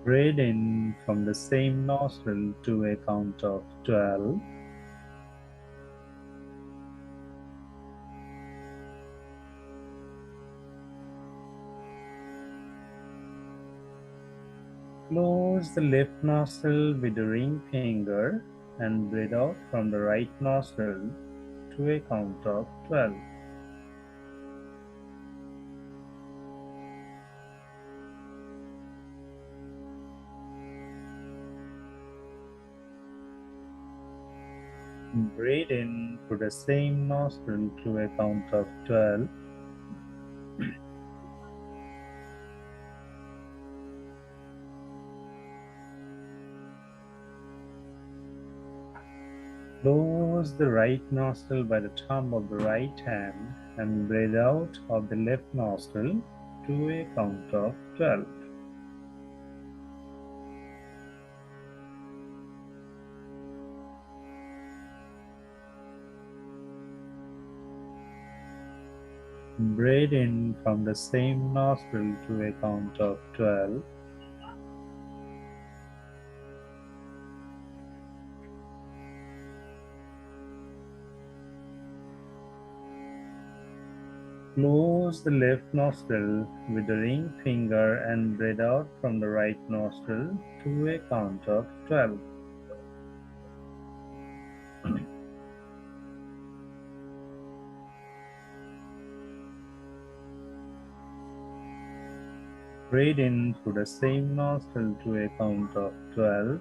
Breathe in from the same nostril to a count of 12. Close the left nostril with the ring finger and breathe out from the right nostril to a count of 12. Breathe in through the same nostril to a count of 12. Close the right nostril by the thumb of the right hand and breathe out of the left nostril to a count of 12. Breathe in from the same nostril to a count of 12. Close the left nostril with the ring finger and breathe out from the right nostril to a count of 12. Breathe in through the same nostril to a count of 12.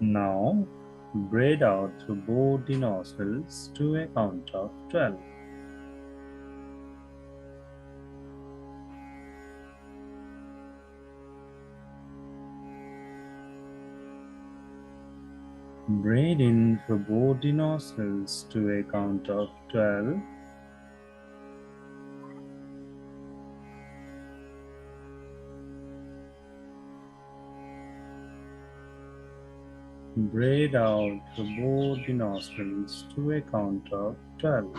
Now, breathe out through both the nostrils to a count of 12. Breathe in through both the nostrils to a count of 12. Breathe out through both the nostrils to a count of 12.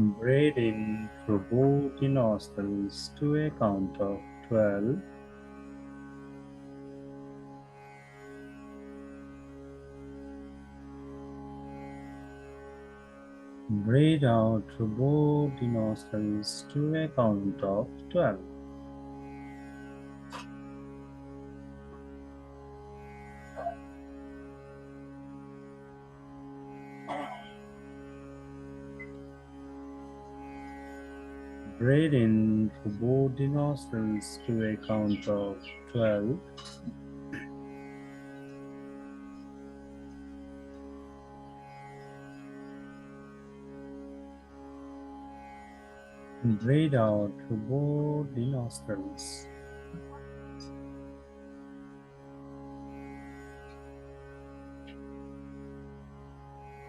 Breathe in through both the nostrils to a count of 12. Breathe out through both the nostrils to a count of 12. Breathe in through both the nostrils to a count of 12. Breathe out through both the nostrils.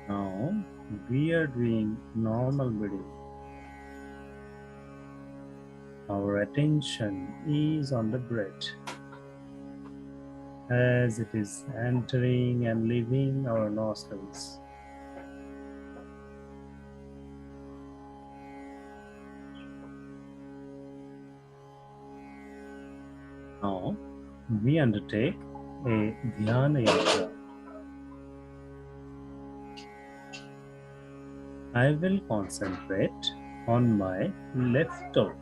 Now we are doing normal breathing. Our attention is on the breath as it is entering and leaving our nostrils. Now we undertake a dhyana yatra. I will concentrate on my left toe.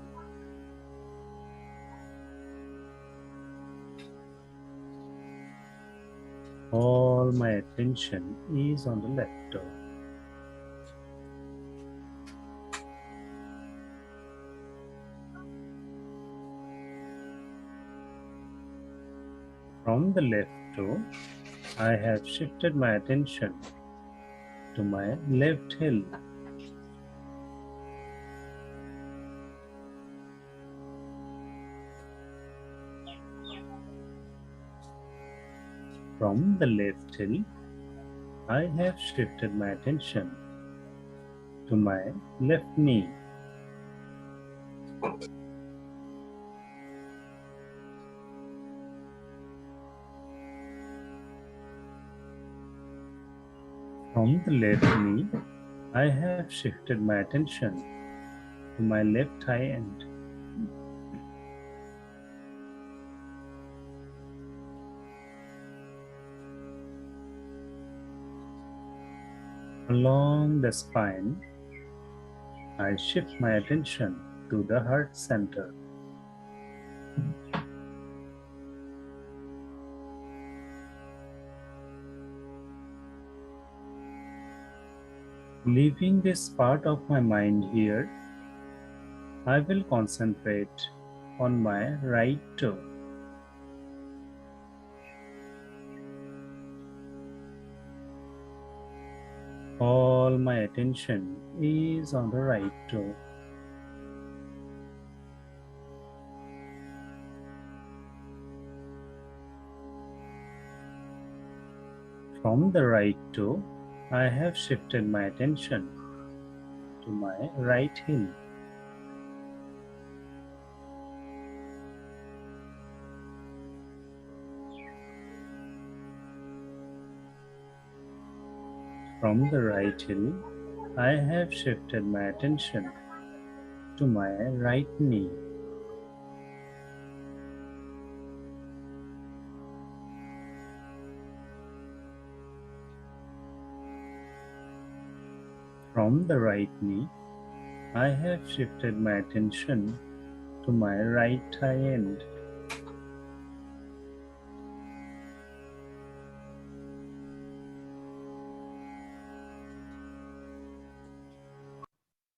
All my attention is on the left toe. From the left toe, I have shifted my attention to my left heel. From the left heel, I have shifted my attention to my left knee. From the left knee, I have shifted my attention to my left thigh end. Along the spine, I shift my attention to the heart center. Leaving this part of my mind here, I will concentrate on my right toe. All my attention is on the right toe. From the right toe, I have shifted my attention to my right heel. From the right heel, I have shifted my attention to my right knee. From the right knee, I have shifted my attention to my right thigh end.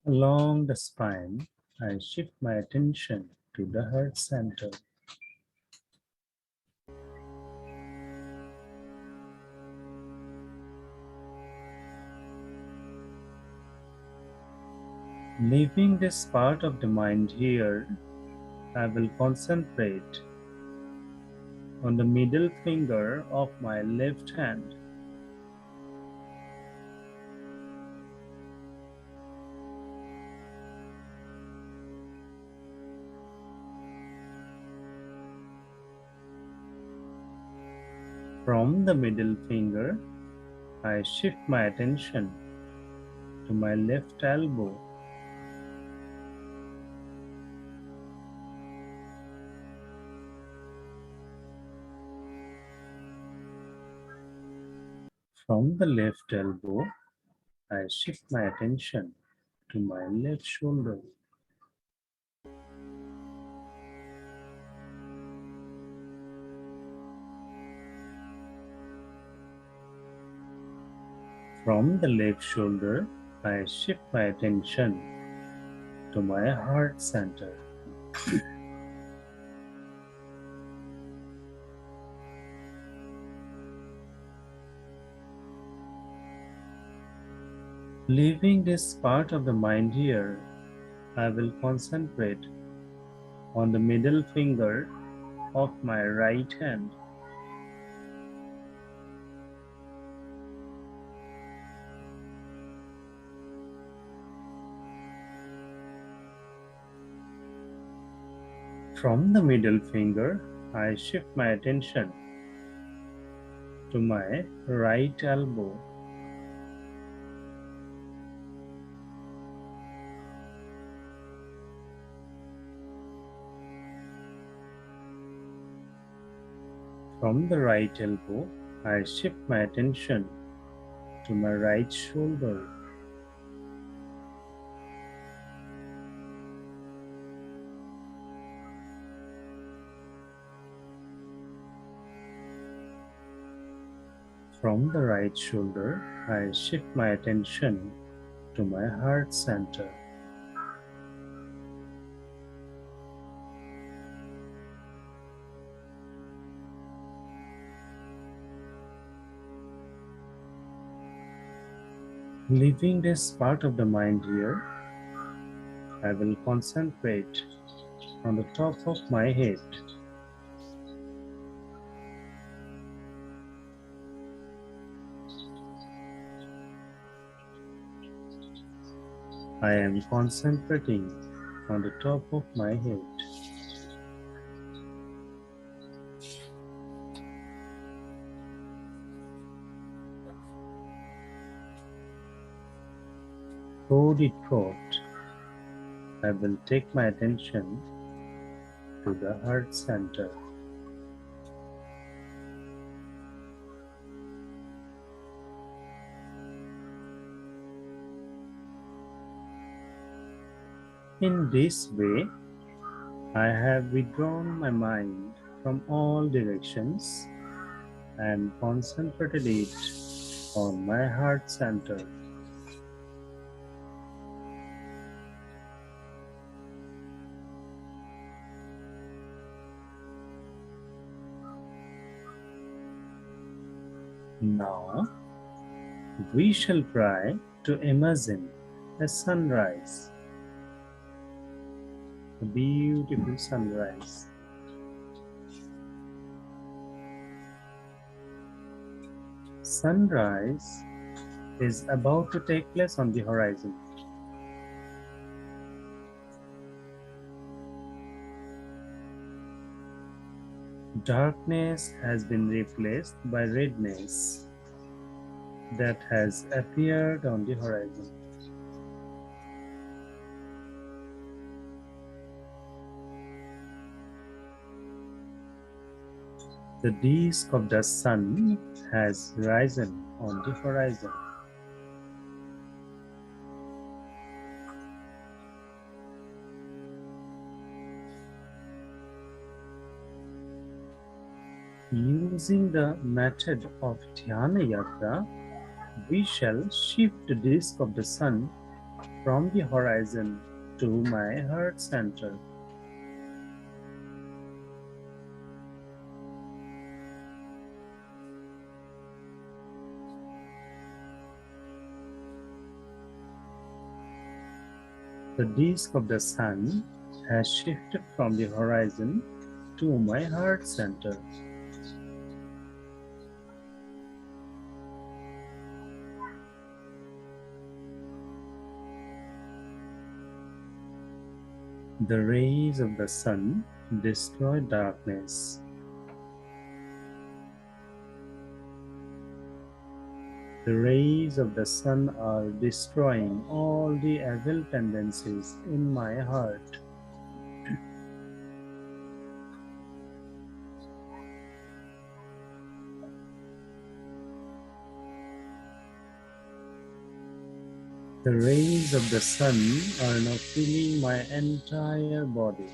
Along the spine, I shift my attention to the heart center. Leaving this part of the mind here, I will concentrate on the middle finger of my left hand. From the middle finger, I shift my attention to my left elbow. From the left elbow, I shift my attention to my left shoulder. From the left shoulder, I shift my attention to my heart center. Leaving this part of the mind here, I will concentrate on the middle finger of my right hand. From the middle finger, I shift my attention to my right elbow. From the right elbow, I shift my attention to my right shoulder. From the right shoulder, I shift my attention to my heart center. Leaving this part of the mind here, I will concentrate on the top of my head. I am concentrating on the top of my head. Through the throat, I will take my attention to the heart center. In this way, I have withdrawn my mind from all directions and concentrated it on my heart center. Now, we shall try to imagine a sunrise, a beautiful sunrise. Sunrise is about to take place on the horizon. Darkness has been replaced by redness that has appeared on the horizon. The disk of the sun has risen on the horizon. Using the method of Dhyana Yatra, we shall shift the disk of the sun from the horizon to my heart center. The disk of the sun has shifted from the horizon to my heart center. The rays of the sun destroy darkness. The rays of the sun are destroying all the evil tendencies in my heart. The rays of the sun are now filling my entire body.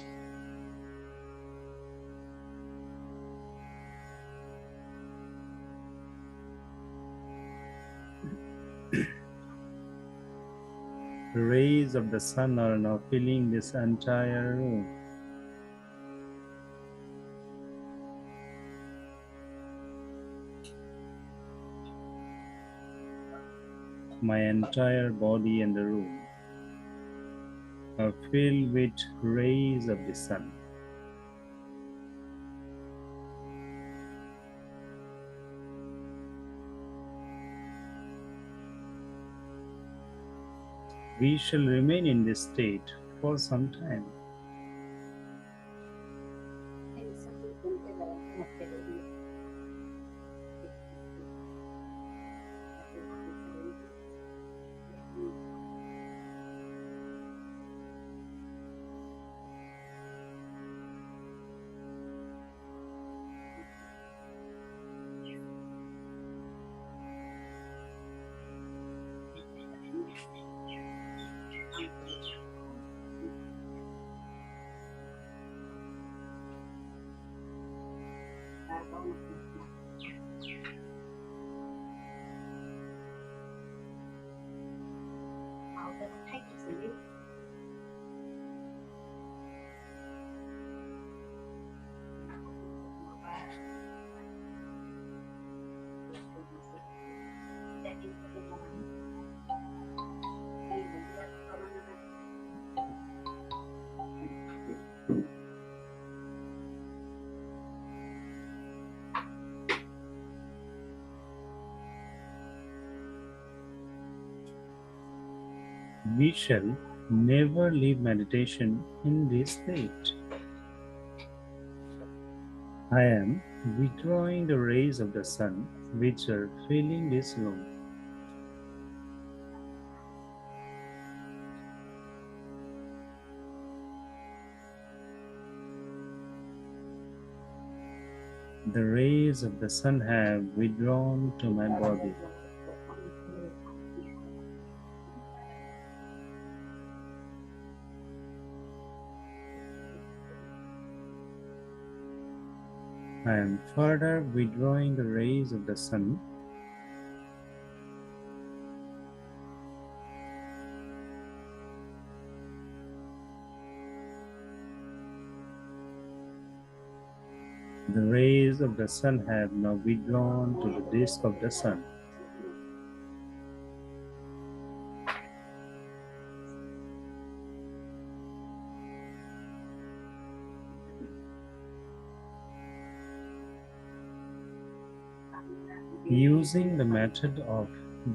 The rays of the sun are now filling this entire room. My entire body and the room are filled with rays of the sun. We shall remain in this state for some time. We shall never leave meditation in this state. I am withdrawing the rays of the sun which are filling this room. The rays of the sun have withdrawn to my body. I am further withdrawing the rays of the sun The rays of the sun have now withdrawn to the disk of the sun. Using the method of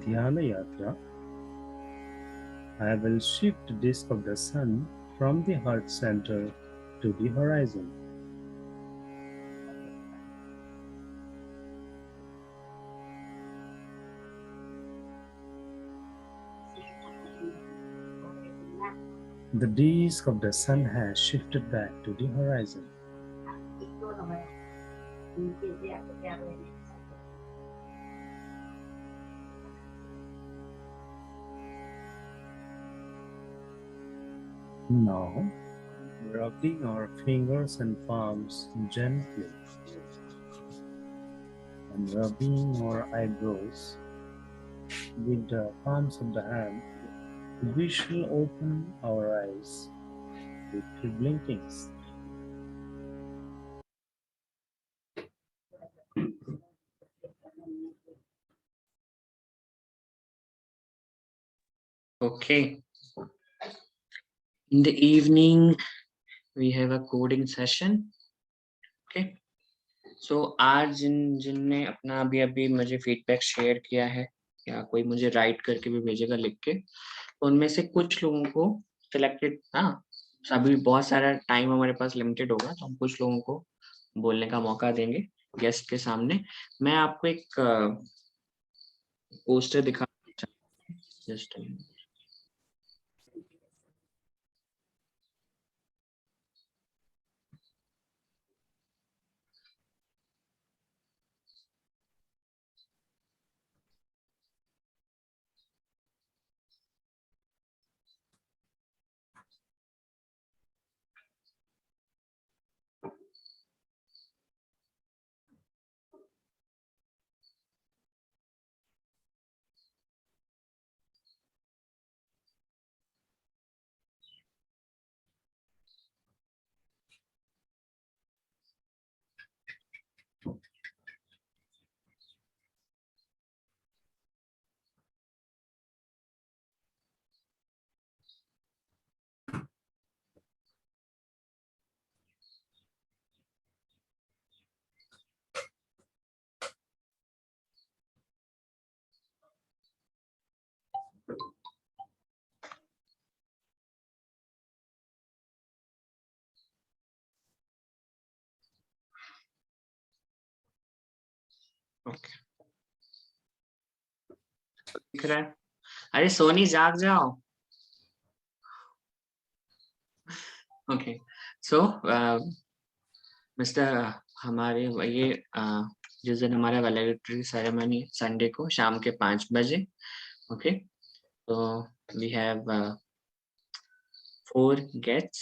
Dhyana Yatra, I will shift the disk of the sun from the heart center to the horizon. The disk of the sun has shifted back to the horizon. Now, rubbing our fingers and palms gently and rubbing our eyebrows with the palms of the hand, we shall open our eyes with few blinkings. Okay. In the evening, we have a coding session. Okay. So आज जिनने अपना अभी मुझे feedback share किया है या कोई मुझे राइट करके भी भेजेगा लिख के, तो उनमें से कुछ लोगों को सिलेक्टेड, हाँ अभी बहुत सारा टाइम हमारे पास लिमिटेड होगा, तो हम कुछ लोगों को बोलने का मौका देंगे गेस्ट के सामने। मैं आपको एक पोस्टर दिखा, जस्ट ओके, दिख रहा है? अरे सोनी जाग जाओ। ओके, सो मिस्टर हमारे ये जिस दिन हमारा वैलेडिक्टरी सेरेमनी संडे को शाम के 5 बजे। ओके, तो we have 4 guests,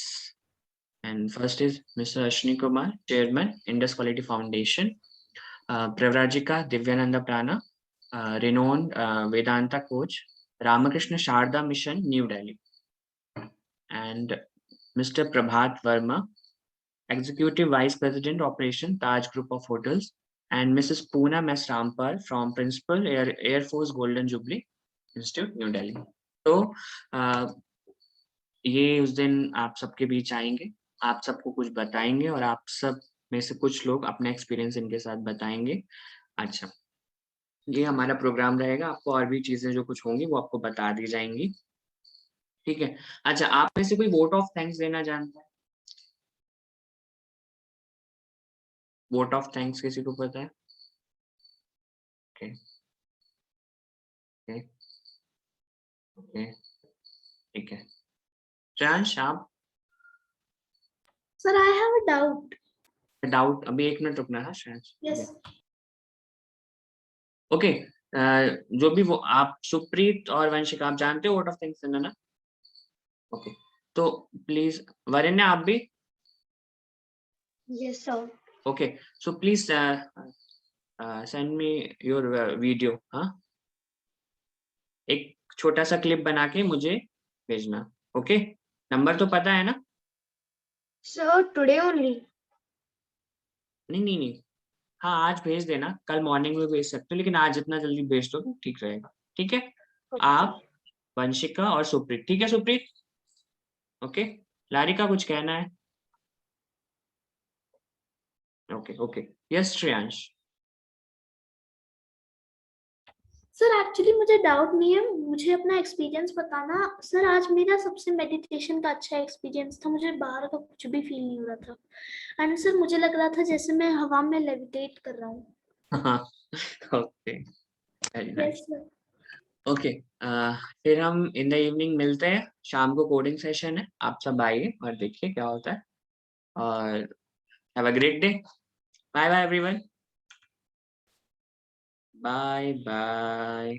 and first is Mr. Ashwini Kumar, Chairman, Indus Quality Foundation, Pravrajika Divyananda Prana, renowned Vedanta coach, Ramakrishna Sharda Mission, New Delhi, and Mr. Prabhat Verma, Executive Vice President, Operation Taj Group of Hotels, and Mrs. Poona Mess Rampal from Principal Air Force Golden Jubilee Institute, New Delhi. तो ये उस दिन आप सबके बीच आएंगे, आप सबको कुछ बताएंगे और आप सब में से कुछ लोग अपना एक्सपीरियंस इनके साथ बताएंगे। अच्छा, ये हमारा प्रोग्राम रहेगा, आपको और भी चीजें जो कुछ होंगी वो आपको बता दी जाएंगी, ठीक है? अच्छा, आप में से कोई वोट ऑफ थैंक्स देना जानता है? वोट ऑफ थैंक्स किसी को पता है? ओके ओके ओके, ठीक है। श्रेयांश, आप? Sir, I have a doubt, अभी 1 मिनट रुकना है श्रेयांश। यस। ओके, जो भी वो आप सुप्रीत और वंशिका आप जानते हो वोट ऑफ थैंक्स देना ना? ओके, तो प्लीज वरिण्य आप भी? Yes, sir. Okay, so please send me your video. हाँ, एक छोटा सा क्लिप बना के मुझे भेजना। ओके, नंबर तो पता है ना? Sir, today only. नहीं, हाँ आज भेज देना, कल मॉर्निंग में भेज सकते हो, लेकिन आज जितना जल्दी भेज दो तो ठीक रहेगा, ठीक है? आप, वंशिका और सुप्रीत, ठीक है सुप्रीत? ओके, लारिका कुछ कहना है? Okay okay, yes Shreyansh. Sir, actually मुझे डाउट नहीं है, मुझे अपना एक्सपीरियंस बताना। सर, आज मेरा सबसे मेडिटेशन का अच्छा एक्सपीरियंस था, मुझे बाहर का कुछ भी फील नहीं हो रहा था। एंड सर, मुझे लग रहा था जैसे मैं हवा में लेविटेट कर रहा हूँ। Okay, very nice. Yes sir. Okay, फिर हम इन द इवनिंग मिलते हैं, शाम को कोडिंग सेशन है, आप सब आइए और देखिए क्या होता है, और have a great day. Bye bye everyone, bye bye.